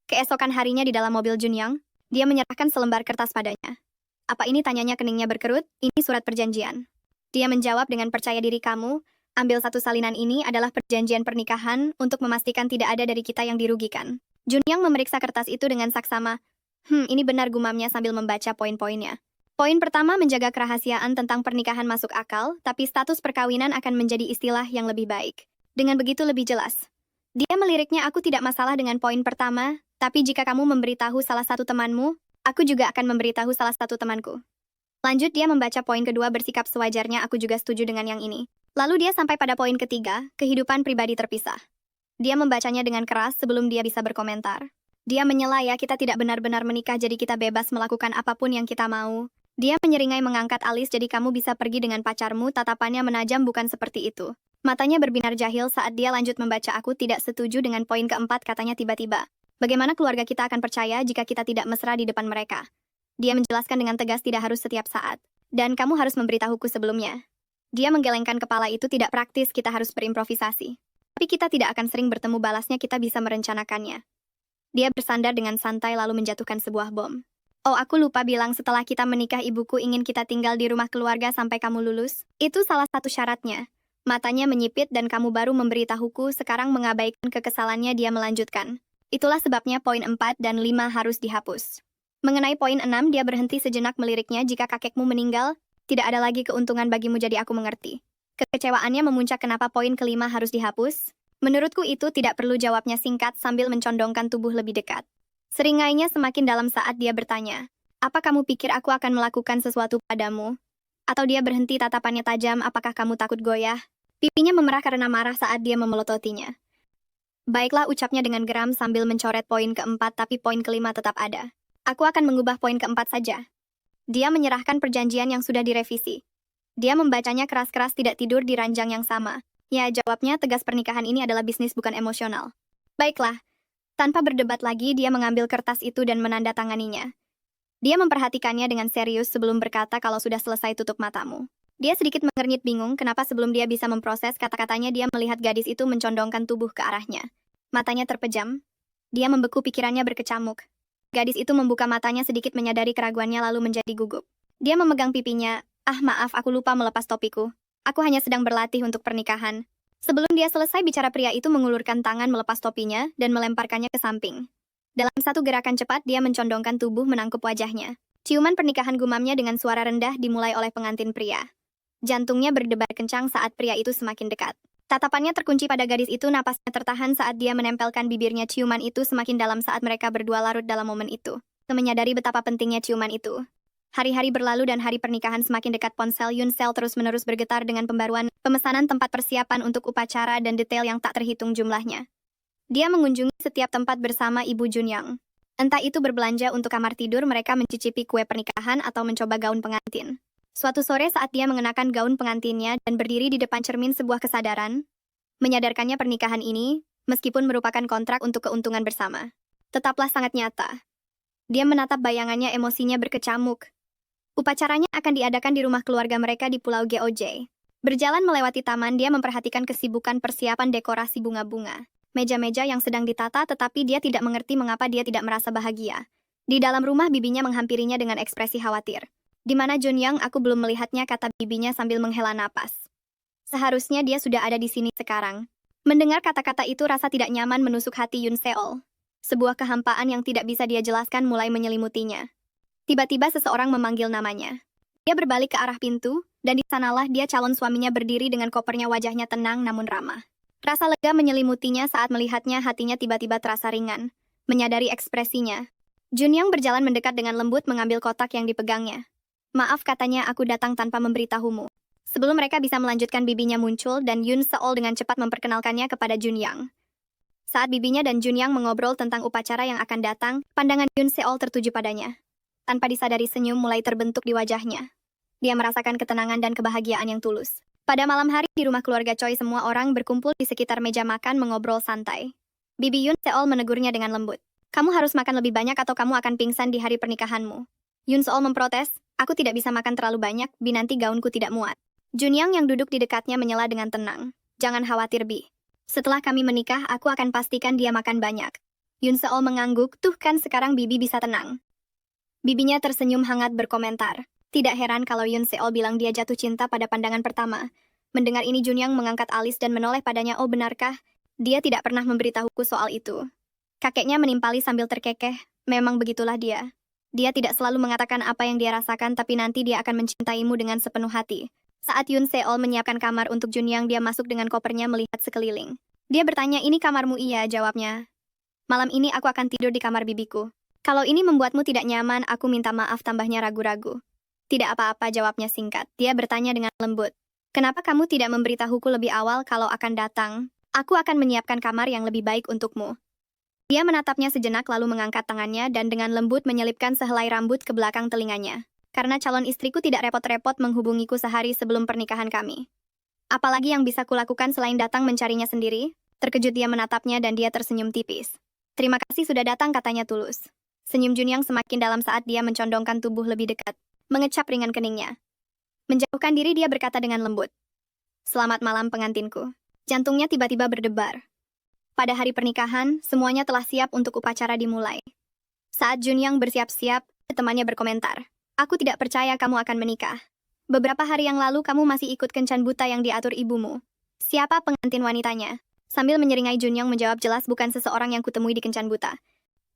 Keesokan harinya di dalam mobil Junyang, dia menyerahkan selembar kertas padanya. "Apa ini?" tanyanya, keningnya berkerut. "Ini surat perjanjian." Dia menjawab dengan percaya diri, "Kamu, ambil satu salinan, ini adalah perjanjian pernikahan untuk memastikan tidak ada dari kita yang dirugikan." Junyang memeriksa kertas itu dengan saksama. Ini benar," gumamnya sambil membaca poin-poinnya. Poin pertama, menjaga kerahasiaan tentang pernikahan masuk akal, tapi status perkawinan akan menjadi istilah yang lebih baik. Dengan begitu lebih jelas. Dia meliriknya, "Aku tidak masalah dengan poin pertama, tapi jika kamu memberitahu salah satu temanmu, aku juga akan memberitahu salah satu temanku." Lanjut dia membaca poin kedua, "Bersikap sewajarnya, aku juga setuju dengan yang ini." Lalu dia sampai pada poin ketiga, kehidupan pribadi terpisah. Dia membacanya dengan keras sebelum dia bisa berkomentar. Dia menyela, "Ya, kita tidak benar-benar menikah, jadi kita bebas melakukan apapun yang kita mau." Dia menyeringai, mengangkat alis, "Jadi kamu bisa pergi dengan pacarmu?" Tatapannya menajam, "Bukan seperti itu." Matanya berbinar jahil saat dia lanjut membaca. "Aku tidak setuju dengan poin keempat," katanya tiba-tiba. "Bagaimana keluarga kita akan percaya jika kita tidak mesra di depan mereka?" Dia menjelaskan dengan tegas, "Tidak harus setiap saat. Dan kamu harus memberitahuku sebelumnya." Dia menggelengkan kepala, "Itu tidak praktis, kita harus berimprovisasi. Tapi kita tidak akan sering bertemu, balasnya, "Kita bisa merencanakannya." Dia bersandar dengan santai lalu menjatuhkan sebuah bom. "Oh, aku lupa bilang, setelah kita menikah ibuku ingin kita tinggal di rumah keluarga sampai kamu lulus. Itu salah satu syaratnya." Matanya menyipit, "Dan kamu baru memberitahuku sekarang." Mengabaikan kekesalannya, dia melanjutkan, "Itulah sebabnya poin 4 dan 5 harus dihapus." Mengenai poin 6, dia berhenti sejenak meliriknya, "Jika kakekmu meninggal, tidak ada lagi keuntungan bagimu, jadi aku mengerti." Kekecewaannya memuncak, "Kenapa poin kelima harus dihapus?" "Menurutku itu tidak perlu," jawabnya singkat sambil mencondongkan tubuh lebih dekat. Seringainya semakin dalam saat dia bertanya, "Apa kamu pikir aku akan melakukan sesuatu padamu?" Atau dia berhenti, tatapannya tajam, "Apakah kamu takut goyah?" Pipinya memerah karena marah saat dia memelototinya. "Baiklah," ucapnya dengan geram sambil mencoret poin keempat, "tapi poin kelima tetap ada. Aku akan mengubah poin keempat saja." Dia menyerahkan perjanjian yang sudah direvisi. Dia membacanya keras-keras, tidak tidur di ranjang yang sama. "Ya," jawabnya tegas, "pernikahan ini adalah bisnis, bukan emosional." "Baiklah." Tanpa berdebat lagi, dia mengambil kertas itu dan menandatanganinya. Dia memperhatikannya dengan serius sebelum berkata, "Kalau sudah selesai, tutup matamu." Dia sedikit mengernyit, bingung kenapa sebelum dia bisa memproses kata-katanya, dia melihat gadis itu mencondongkan tubuh ke arahnya. Matanya terpejam. Dia membeku, pikirannya berkecamuk. Gadis itu membuka matanya sedikit, menyadari keraguannya lalu menjadi gugup. Dia memegang pipinya, "Ah, maaf, aku lupa melepas topiku. Aku hanya sedang berlatih untuk pernikahan." Sebelum dia selesai bicara, pria itu mengulurkan tangan melepas topinya dan melemparkannya ke samping. Dalam satu gerakan cepat, dia mencondongkan tubuh menangkup wajahnya. "Ciuman pernikahan," gumamnya dengan suara rendah, dimulai oleh pengantin pria. Jantungnya berdebar kencang saat pria itu semakin dekat. Tatapannya terkunci pada gadis itu, napasnya tertahan saat dia menempelkan bibirnya. Ciuman itu semakin dalam saat mereka berdua larut dalam momen itu. Menyadari betapa pentingnya ciuman itu. Hari-hari berlalu dan hari pernikahan semakin dekat. Ponsel Yun Seol terus-menerus bergetar dengan pembaruan, pemesanan tempat persiapan untuk upacara dan detail yang tak terhitung jumlahnya. Dia mengunjungi setiap tempat bersama Ibu Junyang. Entah itu berbelanja untuk kamar tidur, mereka mencicipi kue pernikahan, atau mencoba gaun pengantin. Suatu sore saat dia mengenakan gaun pengantinnya dan berdiri di depan cermin, sebuah kesadaran menyadarkannya, pernikahan ini, meskipun merupakan kontrak untuk keuntungan bersama, tetaplah sangat nyata. Dia menatap bayangannya, emosinya berkecamuk. Upacaranya akan diadakan di rumah keluarga mereka di Pulau Geoj. Berjalan melewati taman, dia memperhatikan kesibukan persiapan dekorasi bunga-bunga. Meja-meja yang sedang ditata, tetapi dia tidak mengerti mengapa dia tidak merasa bahagia. Di dalam rumah, bibinya menghampirinya dengan ekspresi khawatir. "Di mana Junyang? Aku belum melihatnya," kata bibinya sambil menghela napas. "Seharusnya dia sudah ada di sini sekarang." Mendengar kata-kata itu, rasa tidak nyaman menusuk hati Yun Seol. Sebuah kehampaan yang tidak bisa dia jelaskan mulai menyelimutinya. Tiba-tiba seseorang memanggil namanya. Dia berbalik ke arah pintu, dan di sanalah dia calon suaminya berdiri dengan kopernya, wajahnya tenang namun ramah. Rasa lega menyelimutinya saat melihatnya, hatinya tiba-tiba terasa ringan. Menyadari ekspresinya, Junyang berjalan mendekat dengan lembut mengambil kotak yang dipegangnya. Maaf, katanya, aku datang tanpa memberitahumu. Sebelum mereka bisa melanjutkan, bibinya muncul dan Yoon Seol dengan cepat memperkenalkannya kepada Junyang. Saat bibinya dan Junyang mengobrol tentang upacara yang akan datang, pandangan Yoon Seol tertuju padanya. Tanpa disadari senyum mulai terbentuk di wajahnya. Dia merasakan ketenangan dan kebahagiaan yang tulus. Pada malam hari di rumah keluarga Choi, semua orang berkumpul di sekitar meja makan mengobrol santai. Bibi Yoon Seol menegurnya dengan lembut. Kamu harus makan lebih banyak atau kamu akan pingsan di hari pernikahanmu. Yoon Seol memprotes, aku tidak bisa makan terlalu banyak, Bi, nanti gaunku tidak muat. Junyang yang duduk di dekatnya menyela dengan tenang. Jangan khawatir, Bi. Setelah kami menikah, aku akan pastikan dia makan banyak. Yoon Seol mengangguk, tuh kan sekarang Bibi bisa tenang. Bibinya tersenyum hangat berkomentar. Tidak heran kalau Yoon Seol bilang dia jatuh cinta pada pandangan pertama. Mendengar ini Junyang mengangkat alis dan menoleh padanya, oh benarkah? Dia tidak pernah memberitahuku soal itu. Kakeknya menimpali sambil terkekeh, memang begitulah dia. Dia tidak selalu mengatakan apa yang dia rasakan, tapi nanti dia akan mencintaimu dengan sepenuh hati. Saat Yoon Seol menyiapkan kamar untuk Junyang, dia masuk dengan kopernya melihat sekeliling. Dia bertanya, ini kamarmu? Iya, jawabnya. Malam ini aku akan tidur di kamar bibiku. Kalau ini membuatmu tidak nyaman, aku minta maaf, tambahnya ragu-ragu. Tidak apa-apa, jawabnya singkat. Dia bertanya dengan lembut. Kenapa kamu tidak memberitahuku lebih awal kalau akan datang? Aku akan menyiapkan kamar yang lebih baik untukmu. Dia menatapnya sejenak lalu mengangkat tangannya dan dengan lembut menyelipkan sehelai rambut ke belakang telinganya. Karena calon istriku tidak repot-repot menghubungiku sehari sebelum pernikahan kami. Apalagi yang bisa kulakukan selain datang mencarinya sendiri? Terkejut dia menatapnya dan dia tersenyum tipis. Terima kasih sudah datang, katanya tulus. Senyum Junyang semakin dalam saat dia mencondongkan tubuh lebih dekat, mengecap ringan keningnya. Menjauhkan diri dia berkata dengan lembut. Selamat malam pengantinku. Jantungnya tiba-tiba berdebar. Pada hari pernikahan, semuanya telah siap untuk upacara dimulai. Saat Junyang bersiap-siap, temannya berkomentar. Aku tidak percaya kamu akan menikah. Beberapa hari yang lalu kamu masih ikut kencan buta yang diatur ibumu. Siapa pengantin wanitanya? Sambil menyeringai, Junyang menjawab, jelas bukan seseorang yang kutemui di kencan buta.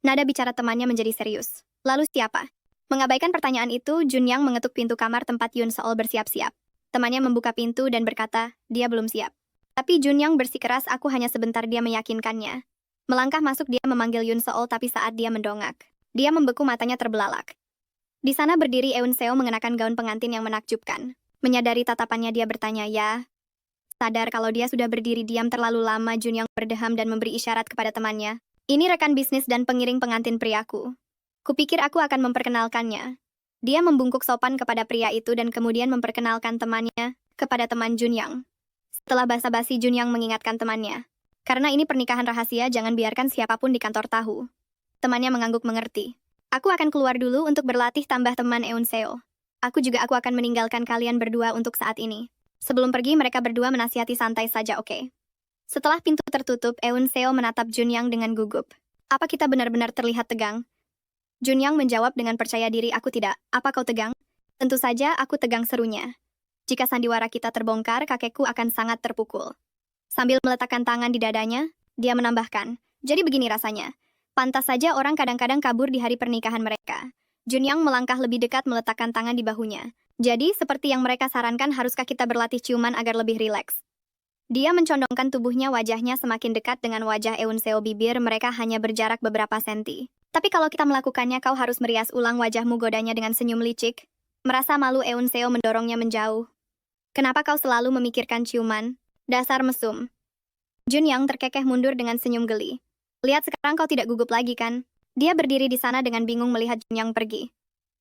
Nada bicara temannya menjadi serius. Lalu siapa? Mengabaikan pertanyaan itu, Junyang mengetuk pintu kamar tempat Yoon Seol bersiap-siap. Temannya membuka pintu dan berkata, dia belum siap. Tapi Junyang bersikeras, aku hanya sebentar, dia meyakinkannya. Melangkah masuk, dia memanggil Yoon Seol, tapi saat dia mendongak, dia membeku, matanya terbelalak. Di sana berdiri Eun Seo mengenakan gaun pengantin yang menakjubkan. Menyadari tatapannya, dia bertanya, ya. Sadar kalau dia sudah berdiri diam terlalu lama, Junyang berdeham dan memberi isyarat kepada temannya. Ini rekan bisnis dan pengiring pengantin priaku. Kupikir aku akan memperkenalkannya. Dia membungkuk sopan kepada pria itu dan kemudian memperkenalkan temannya kepada teman Junyang. Setelah basa-basi, Junyang mengingatkan temannya. Karena ini pernikahan rahasia, jangan biarkan siapapun di kantor tahu. Temannya mengangguk mengerti. Aku akan keluar dulu untuk berlatih, tambah teman Eun Seo. Aku akan meninggalkan kalian berdua untuk saat ini. Sebelum pergi, mereka berdua menasihati santai saja, oke? Setelah pintu tertutup, Eun Seo menatap Junyang dengan gugup. Apa kita benar-benar terlihat tegang? Junyang menjawab dengan percaya diri, aku tidak. Apa kau tegang? Tentu saja aku tegang, serunya. Jika sandiwara kita terbongkar, kakekku akan sangat terpukul. Sambil meletakkan tangan di dadanya, dia menambahkan, jadi begini rasanya. Pantas saja orang kadang-kadang kabur di hari pernikahan mereka. Junyang melangkah lebih dekat meletakkan tangan di bahunya. Jadi, seperti yang mereka sarankan, haruskah kita berlatih ciuman agar lebih rileks? Dia mencondongkan tubuhnya, wajahnya semakin dekat dengan wajah Eun Seo, bibir mereka hanya berjarak beberapa senti. Tapi kalau kita melakukannya, kau harus merias ulang wajahmu, godanya dengan senyum licik. Merasa malu, Eun Seo mendorongnya menjauh. Kenapa kau selalu memikirkan ciuman? Dasar mesum. Junyang terkekeh mundur dengan senyum geli. Lihat sekarang kau tidak gugup lagi kan? Dia berdiri di sana dengan bingung melihat Junyang pergi.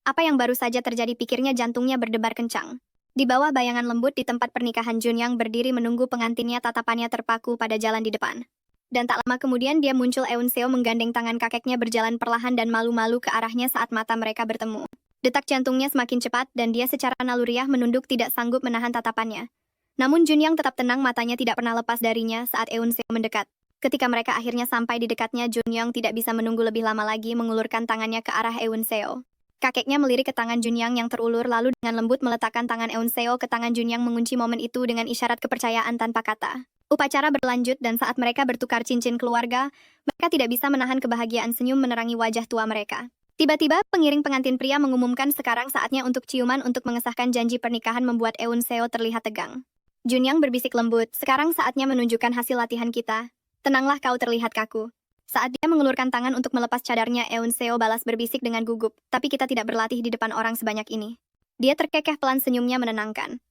Apa yang baru saja terjadi, pikirnya, jantungnya berdebar kencang. Di bawah bayangan lembut di tempat pernikahan, Junyang berdiri menunggu pengantinnya, tatapannya terpaku pada jalan di depan. Dan tak lama kemudian dia muncul, Eun Seo menggandeng tangan kakeknya berjalan perlahan dan malu-malu ke arahnya saat mata mereka bertemu. Detak jantungnya semakin cepat dan dia secara naluriah menunduk, tidak sanggup menahan tatapannya. Namun Junyang tetap tenang, matanya tidak pernah lepas darinya saat Eun Seo mendekat. Ketika mereka akhirnya sampai di dekatnya, Junyang tidak bisa menunggu lebih lama lagi, mengulurkan tangannya ke arah Eun Seo. Kakeknya melirik ke tangan Junyang yang terulur lalu dengan lembut meletakkan tangan Eun Seo ke tangan Junyang mengunci momen itu dengan isyarat kepercayaan tanpa kata. Upacara berlanjut dan saat mereka bertukar cincin keluarga, mereka tidak bisa menahan kebahagiaan senyum menerangi wajah tua mereka. Tiba-tiba, pengiring pengantin pria mengumumkan sekarang saatnya untuk ciuman untuk mengesahkan janji pernikahan membuat Eun Seo terlihat tegang. Junyang berbisik lembut, sekarang saatnya menunjukkan hasil latihan kita. Tenanglah kau terlihat kaku. Saat dia mengulurkan tangan untuk melepas cadarnya, Eun Seo balas berbisik dengan gugup, tapi kita tidak berlatih di depan orang sebanyak ini. Dia terkekeh pelan senyumnya menenangkan.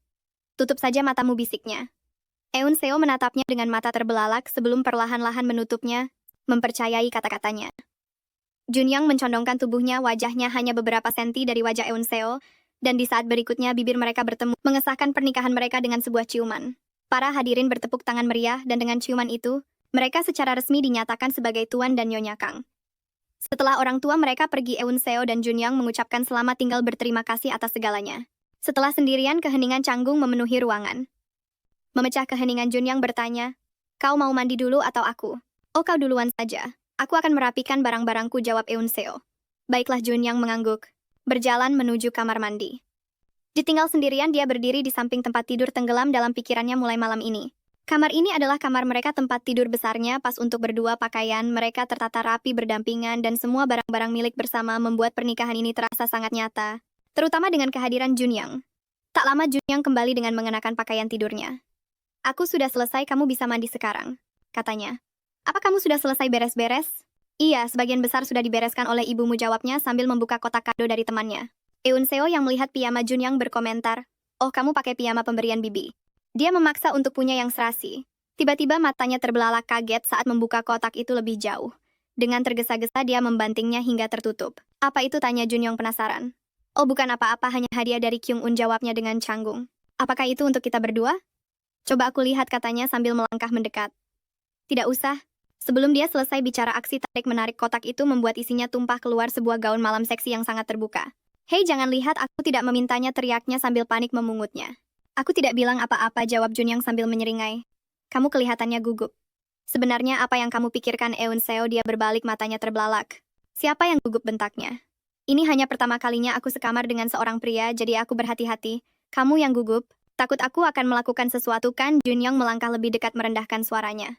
Tutup saja matamu bisiknya. Eun Seo menatapnya dengan mata terbelalak sebelum perlahan-lahan menutupnya, mempercayai kata-katanya. Junyang mencondongkan tubuhnya, wajahnya hanya beberapa senti dari wajah Eun Seo, dan di saat berikutnya bibir mereka bertemu, mengesahkan pernikahan mereka dengan sebuah ciuman. Para hadirin bertepuk tangan meriah dan dengan ciuman itu, mereka secara resmi dinyatakan sebagai Tuan dan Nyonya Kang. Setelah orang tua mereka pergi, Eun Seo dan Junyang mengucapkan selamat tinggal berterima kasih atas segalanya. Setelah sendirian, keheningan canggung memenuhi ruangan. Memecah keheningan, Junyang bertanya, "Kau mau mandi dulu atau aku?" "Oh, kau duluan saja. Aku akan merapikan barang-barangku," jawab Eun Seo. "Baiklah," Junyang mengangguk. Berjalan menuju kamar mandi. Ditinggal sendirian, dia berdiri di samping tempat tidur tenggelam dalam pikirannya mulai malam ini. Kamar ini adalah kamar mereka, tempat tidur besarnya pas untuk berdua, pakaian mereka tertata rapi berdampingan dan semua barang-barang milik bersama membuat pernikahan ini terasa sangat nyata. Terutama dengan kehadiran Junyang. Tak lama Junyang kembali dengan mengenakan pakaian tidurnya. "Aku sudah selesai, kamu bisa mandi sekarang," katanya. "Apa kamu sudah selesai beres-beres?" "Iya, sebagian besar sudah dibereskan oleh ibumu," jawabnya sambil membuka kotak kado dari temannya. Eun Seo yang melihat piyama Junyang berkomentar, "Oh, kamu pakai piyama pemberian bibi." Dia memaksa untuk punya yang serasi. Tiba-tiba matanya terbelalak kaget saat membuka kotak itu lebih jauh. Dengan tergesa-gesa dia membantingnya hingga tertutup. "Apa itu?" tanya Junyang penasaran. "Oh, bukan apa-apa, hanya hadiah dari Kyung-un," jawabnya dengan canggung. "Apakah itu untuk kita berdua?" "Coba aku lihat," katanya sambil melangkah mendekat. "Tidak usah." Sebelum dia selesai bicara, aksi tarik-menarik kotak itu membuat isinya tumpah keluar sebuah gaun malam seksi yang sangat terbuka. "Hei, jangan lihat, aku tidak memintanya," teriaknya sambil panik memungutnya. "Aku tidak bilang apa-apa," jawab Junyang sambil menyeringai. "Kamu kelihatannya gugup." "Sebenarnya apa yang kamu pikirkan, Eun Seo?" Dia berbalik, matanya terbelalak. "Siapa yang gugup?" bentaknya. "Ini hanya pertama kalinya aku sekamar dengan seorang pria, jadi aku berhati-hati. Kamu yang gugup? Takut aku akan melakukan sesuatu kan?" Junyang melangkah lebih dekat merendahkan suaranya.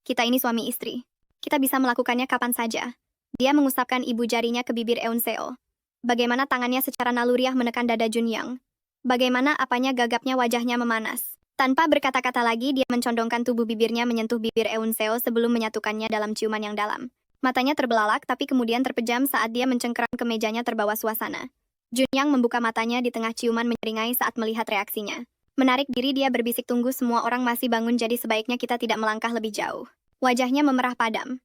"Kita ini suami istri. Kita bisa melakukannya kapan saja." Dia mengusapkan ibu jarinya ke bibir Eun Seo. Bagaimana tangannya secara naluriah menekan dada Junyang. Bagaimana apanya gagapnya wajahnya memanas. Tanpa berkata-kata lagi, dia mencondongkan tubuh bibirnya menyentuh bibir Eun Seo sebelum menyatukannya dalam ciuman yang dalam. Matanya terbelalak tapi kemudian terpejam saat dia mencengkeram ke mejanya terbawa suasana. Junyang membuka matanya di tengah ciuman menyeringai saat melihat reaksinya. Menarik diri, dia berbisik, "Tunggu, semua orang masih bangun, jadi sebaiknya kita tidak melangkah lebih jauh." Wajahnya memerah padam.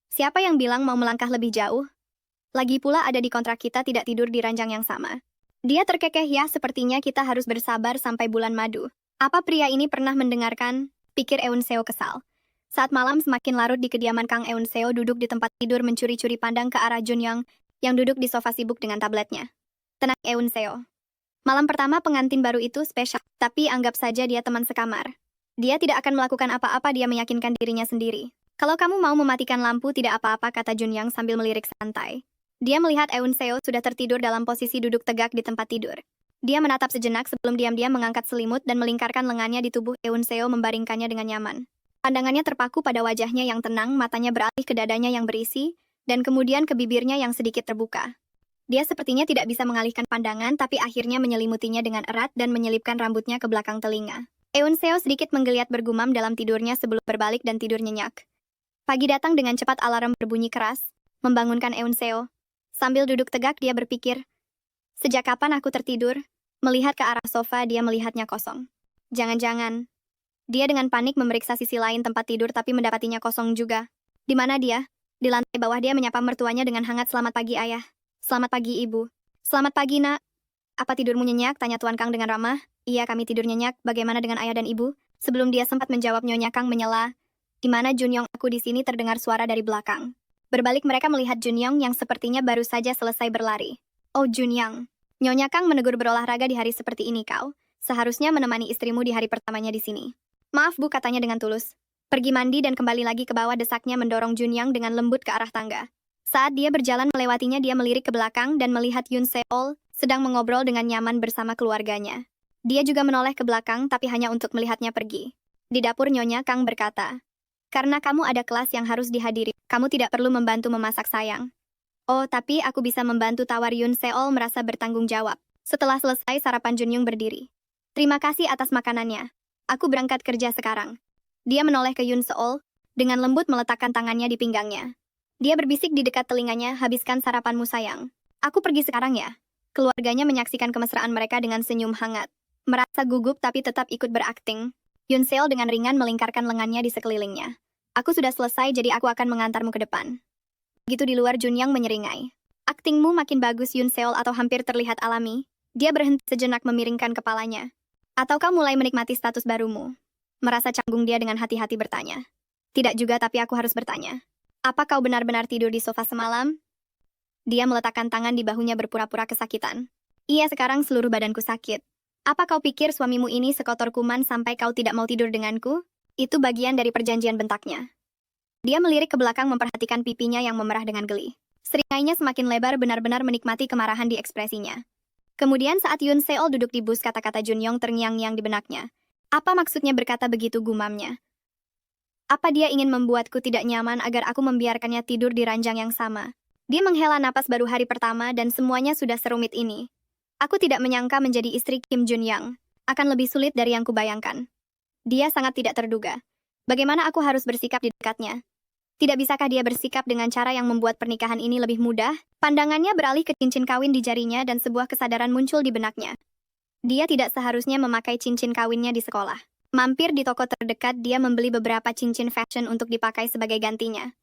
"Siapa yang bilang mau melangkah lebih jauh? Lagi pula ada di kontrak kita tidak tidur di ranjang yang sama." Dia terkekeh, "Ya, sepertinya kita harus bersabar sampai bulan madu." Apa pria ini pernah mendengarkan? Pikir Eun Seo kesal. Saat malam semakin larut di kediaman Kang, Eun Seo duduk di tempat tidur mencuri-curi pandang ke arah Junyang yang duduk di sofa sibuk dengan tabletnya. "Tenang, Eun Seo. Malam pertama pengantin baru itu spesial, tapi anggap saja dia teman sekamar. Dia tidak akan melakukan apa-apa," dia meyakinkan dirinya sendiri. "Kalau kamu mau mematikan lampu tidak apa-apa," kata Junyang sambil melirik santai. Dia melihat Eun Seo sudah tertidur dalam posisi duduk tegak di tempat tidur. Dia menatap sejenak sebelum diam-diam mengangkat selimut dan melingkarkan lengannya di tubuh Eun Seo, membaringkannya dengan nyaman. Pandangannya terpaku pada wajahnya yang tenang, matanya beralih ke dadanya yang berisi, dan kemudian ke bibirnya yang sedikit terbuka. Dia sepertinya tidak bisa mengalihkan pandangan, tapi akhirnya menyelimutinya dengan erat dan menyelipkan rambutnya ke belakang telinga. Eun Seo sedikit menggeliat bergumam dalam tidurnya sebelum berbalik dan tidur nyenyak. Pagi datang dengan cepat, alarm berbunyi keras, membangunkan Eun Seo. Sambil duduk tegak, dia berpikir, "Sejak kapan aku tertidur?" Melihat ke arah sofa, dia melihatnya kosong. Jangan-jangan. Dia dengan panik memeriksa sisi lain tempat tidur tapi mendapatinya kosong juga. Di mana dia? Di lantai bawah. Dia menyapa mertuanya dengan hangat, "Selamat pagi, Ayah." "Selamat pagi, Ibu." "Selamat pagi, Nak." "Apa tidurmu nyenyak?" tanya Tuan Kang dengan ramah. "Iya, kami tidur nyenyak. Bagaimana dengan Ayah dan Ibu?" Sebelum dia sempat menjawab, Nyonya Kang menyela. "Di mana Junyong?" "Aku di sini," terdengar suara dari belakang. Berbalik mereka melihat Junyong yang sepertinya baru saja selesai berlari. "Oh, Junyong. Nyonya Kang menegur, berolahraga di hari seperti ini kau. Seharusnya menemani istrimu di hari pertamanya di sini." "Maaf, Bu," katanya dengan tulus. "Pergi mandi dan kembali lagi ke bawah," desaknya mendorong Junyong dengan lembut ke arah tangga. Saat dia berjalan melewatinya, dia melirik ke belakang dan melihat Yoon Seol sedang mengobrol dengan nyaman bersama keluarganya. Dia juga menoleh ke belakang tapi hanya untuk melihatnya pergi. Di dapur Nyonya Kang berkata, "Karena kamu ada kelas yang harus dihadiri, kamu tidak perlu membantu memasak sayang." "Oh, tapi aku bisa membantu," tawar Yoon Seol merasa bertanggung jawab. Setelah selesai sarapan, Junyung berdiri. "Terima kasih atas makanannya. Aku berangkat kerja sekarang." Dia menoleh ke Yoon Seol, dengan lembut meletakkan tangannya di pinggangnya. Dia berbisik di dekat telinganya, "Habiskan sarapanmu sayang. Aku pergi sekarang ya." Keluarganya menyaksikan kemesraan mereka dengan senyum hangat. Merasa gugup tapi tetap ikut berakting, Yoon Seol dengan ringan melingkarkan lengannya di sekelilingnya. "Aku sudah selesai, jadi aku akan mengantarmu ke depan." Begitu di luar, Junyang menyeringai. "Aktingmu makin bagus Yoon Seol," atau hampir terlihat alami. Dia berhenti sejenak memiringkan kepalanya. "Atau kau mulai menikmati status barumu?" Merasa canggung, dia dengan hati-hati bertanya. "Tidak juga, tapi aku harus bertanya. Apa kau benar-benar tidur di sofa semalam?" Dia meletakkan tangan di bahunya berpura-pura kesakitan. "Iya, sekarang seluruh badanku sakit." "Apa kau pikir suamimu ini sekotor kuman sampai kau tidak mau tidur denganku?" "Itu bagian dari perjanjian," bentaknya. Dia melirik ke belakang memperhatikan pipinya yang memerah dengan geli. Seringainya semakin lebar, benar-benar menikmati kemarahan di ekspresinya. Kemudian saat Yoon Seol duduk di bus, kata-kata Junyong terngiang-ngiang di benaknya. "Apa maksudnya berkata begitu?" gumamnya. "Apa dia ingin membuatku tidak nyaman agar aku membiarkannya tidur di ranjang yang sama?" Dia menghela napas, baru hari pertama dan semuanya sudah serumit ini. "Aku tidak menyangka menjadi istri Kim Junyang akan lebih sulit dari yang kubayangkan." Dia sangat tidak terduga. Bagaimana aku harus bersikap di dekatnya? Tidak bisakah dia bersikap dengan cara yang membuat pernikahan ini lebih mudah? Pandangannya beralih ke cincin kawin di jarinya dan sebuah kesadaran muncul di benaknya. Dia tidak seharusnya memakai cincin kawinnya di sekolah. Mampir di toko terdekat, dia membeli beberapa cincin fashion untuk dipakai sebagai gantinya.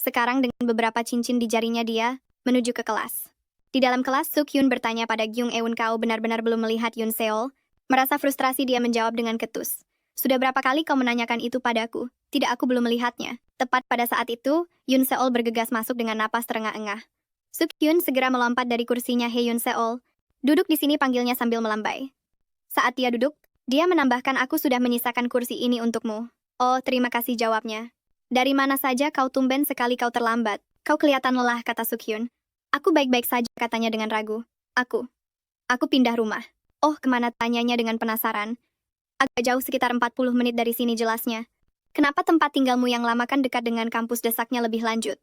Sekarang dengan beberapa cincin di jarinya, dia menuju ke kelas. Di dalam kelas, Suk Hyun bertanya pada Gyung Eun, "Kau benar-benar belum melihat Yoon Seol?" Merasa frustrasi, dia menjawab dengan ketus. "Sudah berapa kali kau menanyakan itu padaku?" "Tidak, aku belum melihatnya." Tepat pada saat itu, Yoon Seol bergegas masuk dengan napas terengah-engah. Suk Hyun segera melompat dari kursinya. "Hei Yoon Seol, duduk di sini," panggilnya sambil melambai. Saat dia duduk, dia menambahkan, "Aku sudah menyisakan kursi ini untukmu." "Oh, terima kasih," jawabnya. "Dari mana saja kau? Tumben sekali kau terlambat." "Kau kelihatan lelah," kata Suk Hyun. "Aku baik-baik saja," katanya dengan ragu. Aku pindah rumah." "Oh, kemana?" tanyanya dengan penasaran. "Agak jauh, sekitar 40 menit dari sini." Jelasnya. "Kenapa tempat tinggalmu yang lama kan dekat dengan kampus?" desaknya lebih lanjut.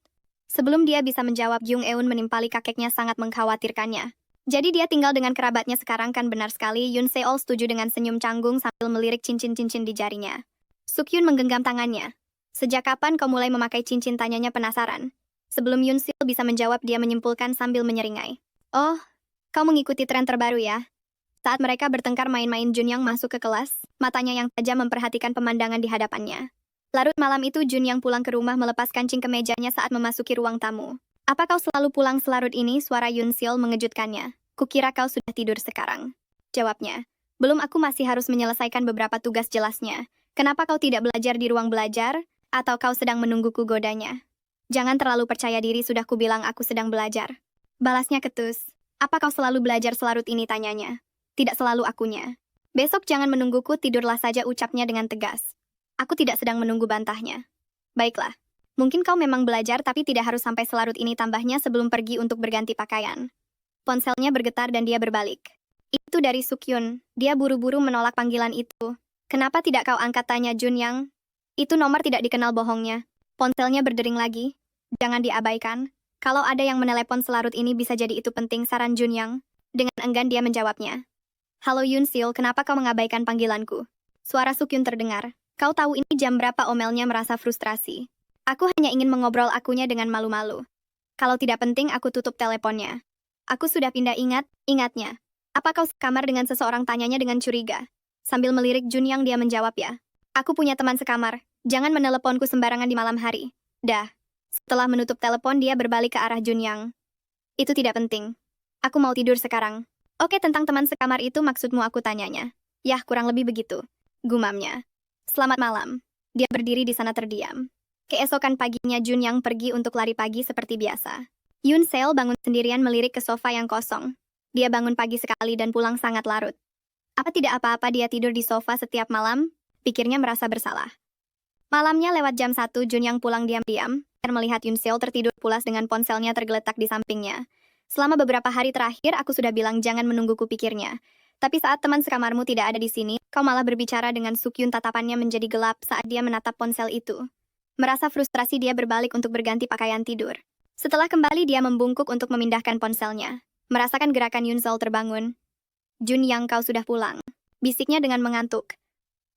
Sebelum dia bisa menjawab, Jung Eun menimpali kakeknya sangat mengkhawatirkannya. "Jadi dia tinggal dengan kerabatnya sekarang kan?" "Benar sekali." Yoon Seol setuju dengan senyum canggung sambil melirik cincin-cincin di jarinya. Suk Hyun menggenggam tangannya. "Sejak kapan kau mulai memakai cincin?" tanyanya penasaran. Sebelum Yoon Seol bisa menjawab, dia menyimpulkan sambil menyeringai. "Oh, kau mengikuti tren terbaru ya?" Saat mereka bertengkar main-main, Junyang masuk ke kelas, matanya yang tajam memperhatikan pemandangan di hadapannya. Larut malam itu, Junyang pulang ke rumah melepas kancing kemejanya saat memasuki ruang tamu. "Apa kau selalu pulang selarut ini?" suara Yoon Seol mengejutkannya. "Kukira kau sudah tidur sekarang." Jawabnya. "Belum, aku masih harus menyelesaikan beberapa tugas." Jelasnya. "Kenapa kau tidak belajar di ruang belajar? Atau kau sedang menungguku?" godanya. "Jangan terlalu percaya diri, sudah kubilang aku sedang belajar." Balasnya ketus. "Apa kau selalu belajar selarut ini?" tanyanya. "Tidak selalu," akunya. "Besok jangan menungguku, tidurlah saja," ucapnya dengan tegas. "Aku tidak sedang menunggu," bantahnya. "Baiklah. Mungkin kau memang belajar tapi tidak harus sampai selarut ini," tambahnya sebelum pergi untuk berganti pakaian. Ponselnya bergetar dan dia berbalik. "Itu dari Suk Hyun." Dia buru-buru menolak panggilan itu. "Kenapa tidak kau angkat?" tanya Junyang. "Itu nomor tidak dikenal," bohongnya. Ponselnya berdering lagi. "Jangan diabaikan. Kalau ada yang menelepon selarut ini bisa jadi itu penting," saran Junyang. Dengan enggan dia menjawabnya. "Halo Yoon Seol, kenapa kau mengabaikan panggilanku?" Suara Suk Hyun terdengar. "Kau tahu ini jam berapa?" Omelnya merasa frustrasi. "Aku hanya ingin mengobrol," akunya dengan malu-malu. "Kalau tidak penting, aku tutup teleponnya." "Aku sudah pindah." Ingatnya. "Apa kau sekamar dengan seseorang?" tanyanya dengan curiga. Sambil melirik Junyang, dia menjawab, "Ya. Aku punya teman sekamar. Jangan meneleponku sembarangan di malam hari." "Dah." Setelah menutup telepon, dia berbalik ke arah Junyang. "Itu tidak penting. Aku mau tidur sekarang." "Oke, tentang teman sekamar itu maksudmu?" aku tanyanya. "Yah, kurang lebih begitu," gumamnya. "Selamat malam." Dia berdiri di sana terdiam. Keesokan paginya, Junyang pergi untuk lari pagi seperti biasa. Yoon Seol bangun sendirian melirik ke sofa yang kosong. Dia bangun pagi sekali dan pulang sangat larut. Apa tidak apa-apa dia tidur di sofa setiap malam? Pikirnya merasa bersalah. Malamnya lewat jam 1, Junyang pulang diam-diam. melihat Yun Seol tertidur pulas dengan ponselnya tergeletak di sampingnya. Selama beberapa hari terakhir, aku sudah bilang jangan menungguku, pikirnya. Tapi saat teman sekamarmu tidak ada di sini, kau malah berbicara dengan Sukyun. Tatapannya menjadi gelap saat dia menatap ponsel itu. Merasa frustrasi, dia berbalik untuk berganti pakaian tidur. Setelah kembali, dia membungkuk untuk memindahkan ponselnya. Merasakan gerakan Yun Seol terbangun. Junyang, kau sudah pulang, bisiknya dengan mengantuk.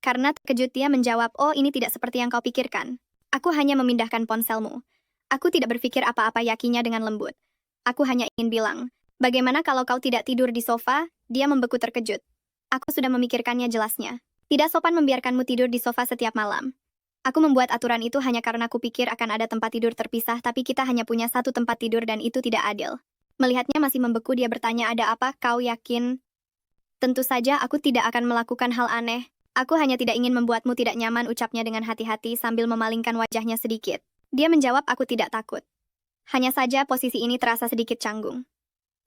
Karena terkejut, dia menjawab, oh, ini tidak seperti yang kau pikirkan. Aku hanya memindahkan ponselmu. Aku tidak berpikir apa-apa, yakinnya dengan lembut. Aku hanya ingin bilang, bagaimana kalau kau tidak tidur di sofa? Dia membeku terkejut. Aku sudah memikirkannya, jelasnya. Tidak sopan membiarkanmu tidur di sofa setiap malam. Aku membuat aturan itu hanya karena aku pikir akan ada tempat tidur terpisah, tapi kita hanya punya satu tempat tidur dan itu tidak adil. Melihatnya masih membeku, dia bertanya, ada apa? Kau yakin? Tentu saja aku tidak akan melakukan hal aneh. Aku hanya tidak ingin membuatmu tidak nyaman, ucapnya dengan hati-hati sambil memalingkan wajahnya sedikit. Dia menjawab, aku tidak takut. Hanya saja posisi ini terasa sedikit canggung.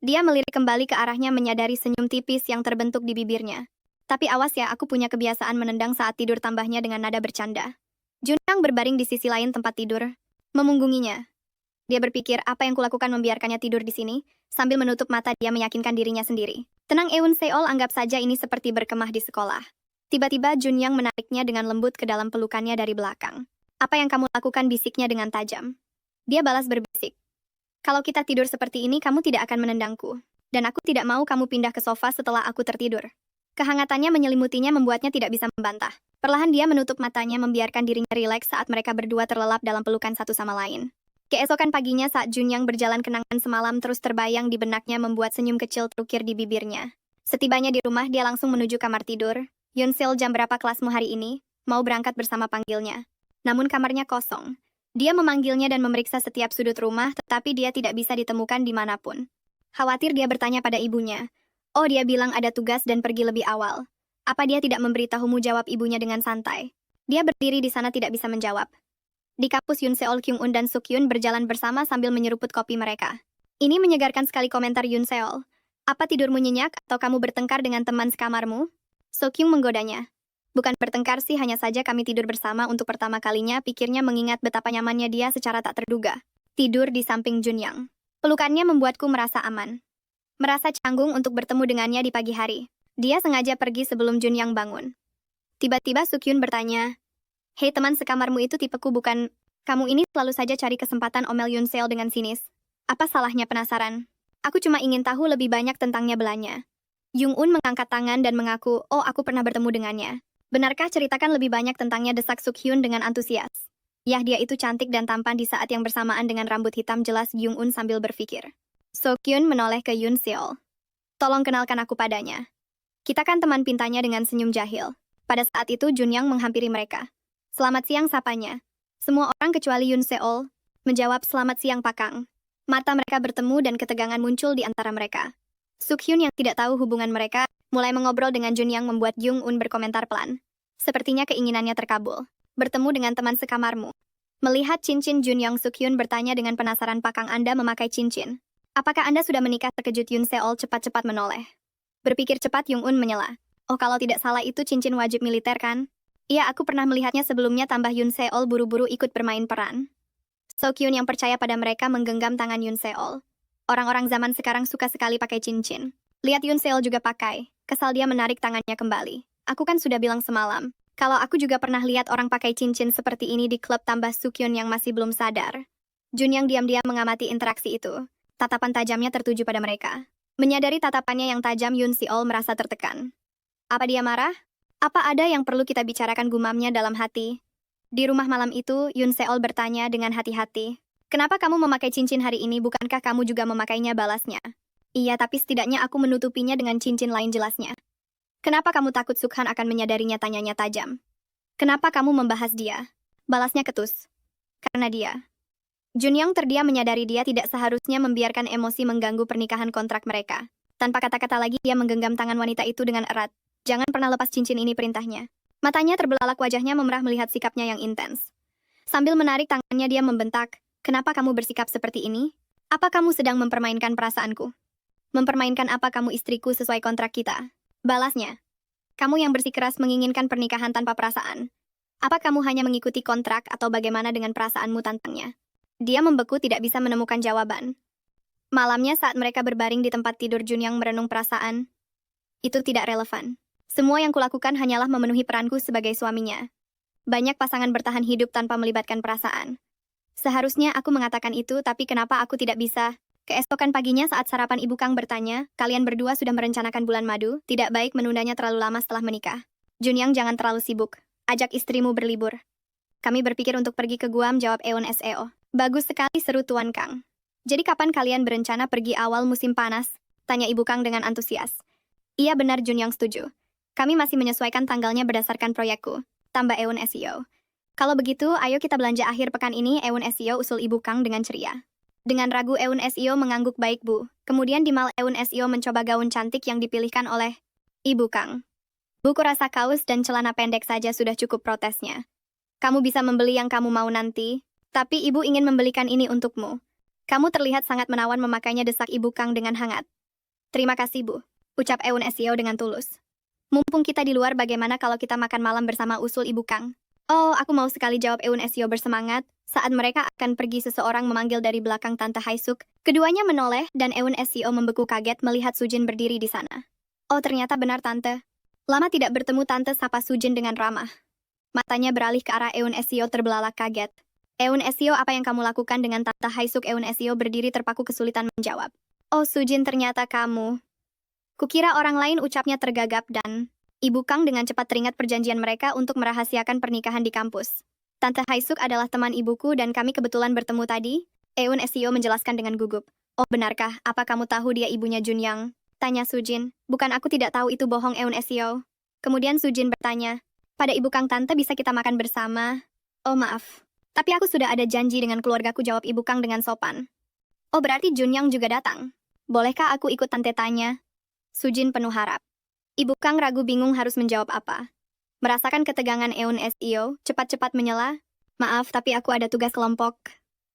Dia melirik kembali ke arahnya, menyadari senyum tipis yang terbentuk di bibirnya. Tapi awas ya, aku punya kebiasaan menendang saat tidur, tambahnya dengan nada bercanda. Junyang berbaring di sisi lain tempat tidur, memunggunginya. Dia berpikir, apa yang kulakukan membiarkannya tidur di sini? Sambil menutup mata, dia meyakinkan dirinya sendiri. Tenang Eun Seol, anggap saja ini seperti berkemah di sekolah. Tiba-tiba Junyang menariknya dengan lembut ke dalam pelukannya dari belakang. Apa yang kamu lakukan, bisiknya dengan tajam. Dia balas berbisik. Kalau kita tidur seperti ini, kamu tidak akan menendangku. Dan aku tidak mau kamu pindah ke sofa setelah aku tertidur. Kehangatannya menyelimutinya membuatnya tidak bisa membantah. Perlahan dia menutup matanya, membiarkan dirinya rileks saat mereka berdua terlelap dalam pelukan satu sama lain. Keesokan paginya saat Junyang berjalan, kenangan semalam terus terbayang di benaknya, membuat senyum kecil terukir di bibirnya. Setibanya di rumah, dia langsung menuju kamar tidur. Yun Seol, jam berapa kelasmu hari ini? Mau berangkat bersama, panggilnya. Namun kamarnya kosong. Dia memanggilnya dan memeriksa setiap sudut rumah, tetapi dia tidak bisa ditemukan dimanapun. Khawatir, dia bertanya pada ibunya. Oh, dia bilang ada tugas dan pergi lebih awal. Apa dia tidak memberitahumu, jawab ibunya dengan santai. Dia berdiri di sana tidak bisa menjawab. Di kampus, Yun Seol, Kyung Un dan Sukyun berjalan bersama sambil menyeruput kopi mereka. Ini menyegarkan sekali, komentar Yun Seol. Apa tidurmu nyenyak atau kamu bertengkar dengan teman sekamarmu? Sukyun menggodanya. Bukan bertengkar sih, hanya saja kami tidur bersama untuk pertama kalinya, pikirnya mengingat betapa nyamannya dia secara tak terduga. Tidur di samping Junyang. Pelukannya membuatku merasa aman. Merasa canggung untuk bertemu dengannya di pagi hari. Dia sengaja pergi sebelum Junyang bangun. Tiba-tiba Sukyun bertanya, hei, teman sekamarmu itu tipeku bukan? Kamu ini selalu saja cari kesempatan, omel Yun Seol dengan sinis. Apa salahnya, penasaran? Aku cuma ingin tahu lebih banyak tentangnya, belanya. Jung Un mengangkat tangan dan mengaku, oh, aku pernah bertemu dengannya. Benarkah, ceritakan lebih banyak tentangnya, desak Sukyun dengan antusias. Yah, dia itu cantik dan tampan di saat yang bersamaan dengan rambut hitam, jelas Jung Un sambil berpikir. Sukyun menoleh ke Yun Seol. Tolong kenalkan aku padanya. Kita kan teman, pintanya dengan senyum jahil. Pada saat itu Junyang menghampiri mereka. Selamat siang, sapanya. Semua orang kecuali Yun Seol menjawab selamat siang, Pakang. Mata mereka bertemu dan ketegangan muncul di antara mereka. Sukyun yang tidak tahu hubungan mereka, mulai mengobrol dengan Junyang, membuat Jung Un berkomentar pelan. Sepertinya keinginannya terkabul. Bertemu dengan teman sekamarmu. Melihat cincin Junyang, Sukyun bertanya dengan penasaran, Pakang, Anda memakai cincin? Apakah Anda sudah menikah? Terkejut Yun Seol cepat-cepat menoleh. Berpikir cepat, Jung Un menyela. Oh, kalau tidak salah itu cincin wajib militer kan? Iya, aku pernah melihatnya sebelumnya, tambah Yun Seol buru-buru ikut bermain peran. Sukyun yang percaya pada mereka menggenggam tangan Yun Seol. Orang-orang zaman sekarang suka sekali pakai cincin. Lihat Yun Seol juga pakai. Kesal, dia menarik tangannya kembali. Aku kan sudah bilang semalam. Kalau aku juga pernah lihat orang pakai cincin seperti ini di klub, tambah Sukyun yang masih belum sadar. Junyang diam-diam mengamati interaksi itu. Tatapan tajamnya tertuju pada mereka. Menyadari tatapannya yang tajam, Yun Seol merasa tertekan. Apa dia marah? Apa ada yang perlu kita bicarakan, gumamnya dalam hati. Di rumah malam itu, Yun Seol bertanya dengan hati-hati. Kenapa kamu memakai cincin hari ini? Bukankah kamu juga memakainya, balasnya. Iya, tapi setidaknya aku menutupinya dengan cincin lain, jelasnya. Kenapa kamu takut Sukhan akan menyadarinya, tanyanya tajam. Kenapa kamu membahas dia? Balasnya ketus. Karena dia. Junyang terdiam, menyadari dia tidak seharusnya membiarkan emosi mengganggu pernikahan kontrak mereka. Tanpa kata-kata lagi, dia menggenggam tangan wanita itu dengan erat. Jangan pernah lepas cincin ini, perintahnya. Matanya terbelalak, wajahnya memerah melihat sikapnya yang intens. Sambil menarik tangannya, dia membentak, kenapa kamu bersikap seperti ini? Apa kamu sedang mempermainkan perasaanku? Mempermainkan apa? Kamu istriku sesuai kontrak kita. Balasnya. Kamu yang bersikeras menginginkan pernikahan tanpa perasaan. Apa kamu hanya mengikuti kontrak atau bagaimana dengan perasaanmu, tantangnya? Dia membeku tidak bisa menemukan jawaban. Malamnya saat mereka berbaring di tempat tidur Junyang merenung perasaan. Itu tidak relevan. Semua yang kulakukan hanyalah memenuhi peranku sebagai suaminya. Banyak pasangan bertahan hidup tanpa melibatkan perasaan. Seharusnya aku mengatakan itu, tapi kenapa aku tidak bisa? Keesokan paginya saat sarapan Ibu Kang bertanya, kalian berdua sudah merencanakan bulan madu, tidak baik menundanya terlalu lama setelah menikah. Junyang, jangan terlalu sibuk. Ajak istrimu berlibur. Kami berpikir untuk pergi ke Guam, jawab Eun Seo. Bagus sekali, seru Tuan Kang. Jadi kapan kalian berencana pergi awal musim panas? Tanya Ibu Kang dengan antusias. Iya benar, Junyang setuju. Kami masih menyesuaikan tanggalnya berdasarkan proyekku. Tambah Eun Seo. Kalau begitu, ayo kita belanja akhir pekan ini, Eun Seo usul Ibu Kang dengan ceria. Dengan ragu Eun Seo mengangguk, baik Bu. Kemudian di mal Eun Seo mencoba gaun cantik yang dipilihkan oleh Ibu Kang. Bu, kurasa kaos dan celana pendek saja sudah cukup, protesnya. Kamu bisa membeli yang kamu mau nanti, tapi Ibu ingin membelikan ini untukmu. Kamu terlihat sangat menawan memakainya, desak Ibu Kang dengan hangat. Terima kasih Bu, ucap Eun Seo dengan tulus. Mumpung kita di luar, bagaimana kalau kita makan malam bersama, usul Ibu Kang. Oh, aku mau sekali, jawab Eun Seo bersemangat. Saat mereka akan pergi, seseorang memanggil dari belakang Tante Haisuk. Keduanya menoleh dan Eun Seo membeku kaget melihat Sujin berdiri di sana. Oh, ternyata benar Tante. Lama tidak bertemu Tante, sapa Sujin dengan ramah. Matanya beralih ke arah Eun Seo terbelalak kaget. Eun Seo, apa yang kamu lakukan dengan Tante Haisuk? Eun Seo berdiri terpaku kesulitan menjawab. Oh Sujin, ternyata kamu. Kukira orang lain, ucapnya tergagap dan Ibu Kang dengan cepat teringat perjanjian mereka untuk merahasiakan pernikahan di kampus. Tante Haisuk adalah teman ibuku dan kami kebetulan bertemu tadi. Eun Seo menjelaskan dengan gugup. Oh benarkah, apa kamu tahu dia ibunya Junyang? Tanya Sujin. Bukan, aku tidak tahu itu bohong, Eun Seo. Kemudian Sujin bertanya. Pada Ibu Kang, Tante bisa kita makan bersama? Oh maaf. Tapi aku sudah ada janji dengan keluargaku, jawab Ibu Kang dengan sopan. Oh berarti Junyang juga datang? Bolehkah aku ikut, Tante tanya? Sujin penuh harap. Ibu Kang ragu bingung harus menjawab apa. Merasakan ketegangan Eun Seo, cepat-cepat menyela. Maaf, tapi aku ada tugas kelompok.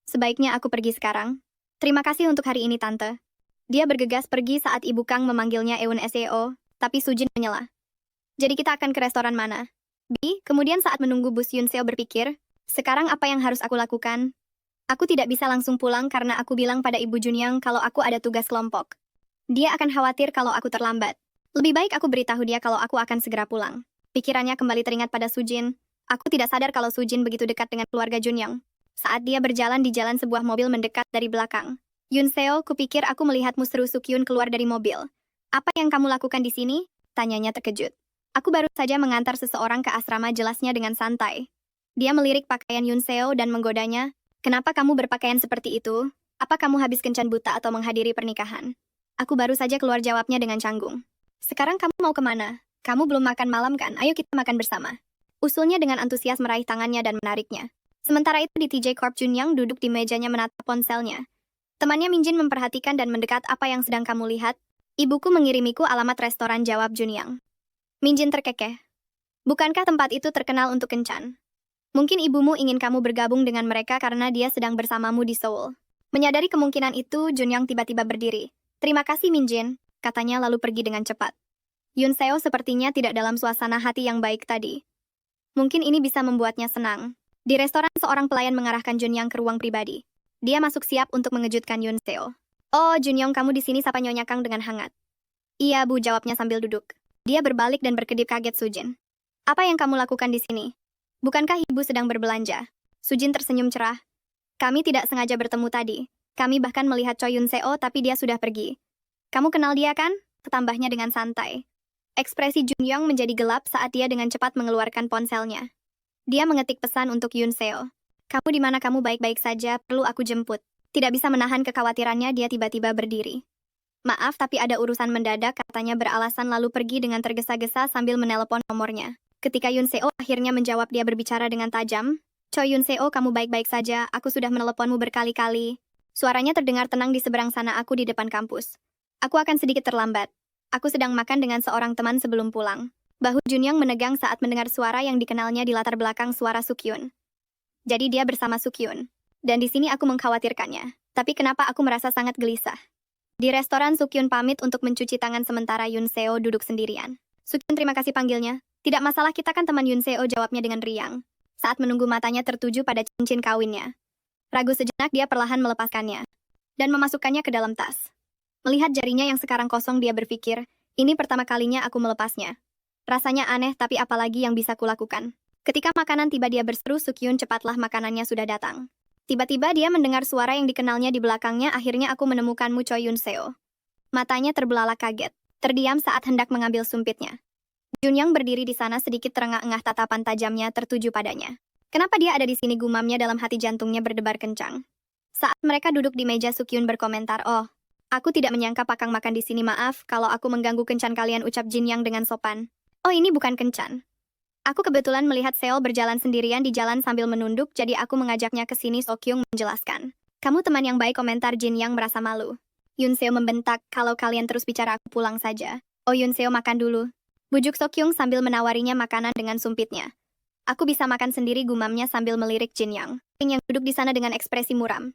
Sebaiknya aku pergi sekarang. Terima kasih untuk hari ini, Tante. Dia bergegas pergi saat Ibu Kang memanggilnya Eun Seo, tapi Sujin menyela. Jadi kita akan ke restoran mana? Kemudian saat menunggu bus, Yun Seo berpikir, sekarang apa yang harus aku lakukan? Aku tidak bisa langsung pulang karena aku bilang pada Ibu Junyang kalau aku ada tugas kelompok. Dia akan khawatir kalau aku terlambat. Lebih baik aku beritahu dia kalau aku akan segera pulang. Pikirannya kembali teringat pada Sujin. Aku tidak sadar kalau Sujin begitu dekat dengan keluarga Junyang. Saat dia berjalan di jalan, sebuah mobil mendekat dari belakang. Yun Seo, kupikir aku melihatmu, seru Sukyun keluar dari mobil. Apa yang kamu lakukan di sini? Tanyanya terkejut. Aku baru saja mengantar seseorang ke asrama, jelasnya dengan santai. Dia melirik pakaian Yun Seo dan menggodanya. Kenapa kamu berpakaian seperti itu? Apa kamu habis kencan buta atau menghadiri pernikahan? Aku baru saja keluar, jawabnya dengan canggung. Sekarang kamu mau kemana? Kamu belum makan malam kan? Ayo kita makan bersama. Usulnya dengan antusias, meraih tangannya dan menariknya. Sementara itu di TJ Corp, Junyang duduk di mejanya menatap ponselnya. Temannya Minjin memperhatikan dan mendekat. Apa yang sedang kamu lihat? Ibuku mengirimiku alamat restoran, jawab Junyang. Minjin terkekeh. Bukankah tempat itu terkenal untuk kencan? Mungkin ibumu ingin kamu bergabung dengan mereka karena dia sedang bersamamu di Seoul. Menyadari kemungkinan itu, Junyang tiba-tiba berdiri. Terima kasih Minjin, katanya lalu pergi dengan cepat. Yun Seo sepertinya tidak dalam suasana hati yang baik tadi. Mungkin ini bisa membuatnya senang. Di restoran, seorang pelayan mengarahkan Junyang ke ruang pribadi. Dia masuk siap untuk mengejutkan Yun Seo. Oh, Junyong, kamu di sini, sapa Nyonya Kang dengan hangat. Iya, Bu, jawabnya sambil duduk. Dia berbalik dan berkedip kaget Sujin. Apa yang kamu lakukan di sini? Bukankah ibu sedang berbelanja? Sujin tersenyum cerah. Kami tidak sengaja bertemu tadi. Kami bahkan melihat Choi Yun Seo, tapi dia sudah pergi. Kamu kenal dia kan? Ketambahnya dengan santai. Ekspresi Junyong menjadi gelap saat dia dengan cepat mengeluarkan ponselnya. Dia mengetik pesan untuk Yun Seo. Kamu di mana? Kamu baik-baik saja? Perlu aku jemput? Tidak bisa menahan kekhawatirannya, dia tiba-tiba berdiri. Maaf, tapi ada urusan mendadak, katanya beralasan lalu pergi dengan tergesa-gesa sambil menelepon nomornya. Ketika Yun Seo akhirnya menjawab, dia berbicara dengan tajam. Choi Yun Seo, kamu baik-baik saja? Aku sudah meneleponmu berkali-kali. Suaranya terdengar tenang di seberang sana. Aku di depan kampus. Aku akan sedikit terlambat. Aku sedang makan dengan seorang teman sebelum pulang. Bahu Junyong menegang saat mendengar suara yang dikenalnya di latar belakang suara Sukyun. Jadi dia bersama Sukyun. Dan di sini aku mengkhawatirkannya. Tapi kenapa aku merasa sangat gelisah? Di restoran, Sukyun pamit untuk mencuci tangan sementara Yun Seo duduk sendirian. Sukyun, terima kasih panggilnya. Tidak masalah, kita kan teman, Yun Seo jawabnya dengan riang. Saat menunggu, matanya tertuju pada cincin kawinnya. Ragu sejenak dia perlahan melepaskannya dan memasukkannya ke dalam tas. Melihat jarinya yang sekarang kosong dia berpikir, ini pertama kalinya aku melepasnya. Rasanya aneh tapi apalagi yang bisa kulakukan. Ketika makanan tiba dia berseru Sukyun cepatlah makanannya sudah datang. Tiba-tiba dia mendengar suara yang dikenalnya di belakangnya akhirnya aku menemukanmu Choi Yun Seo. Matanya terbelalak kaget. Terdiam saat hendak mengambil sumpitnya. Junyang berdiri di sana sedikit terengah-engah tatapan tajamnya tertuju padanya. Kenapa dia ada di sini gumamnya dalam hati jantungnya berdebar kencang. Saat mereka duduk di meja Sukyun berkomentar, oh, aku tidak menyangka pakang makan di sini maaf kalau aku mengganggu kencan kalian ucap Jinyang dengan sopan. Oh ini bukan kencan. Aku kebetulan melihat Seol berjalan sendirian di jalan sambil menunduk jadi aku mengajaknya ke sini Sokyung menjelaskan. Kamu teman yang baik komentar Jinyang merasa malu. Yun Seo membentak kalau kalian terus bicara aku pulang saja. Oh Yun Seo makan dulu. Bujuk Sokyung sambil menawarinya makanan dengan sumpitnya. Aku bisa makan sendiri gumamnya sambil melirik Jinyang yang duduk di sana dengan ekspresi muram.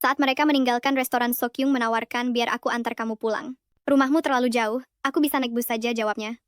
Saat mereka meninggalkan restoran Sokyung menawarkan biar aku antar kamu pulang. Rumahmu terlalu jauh, aku bisa naik bus saja jawabnya.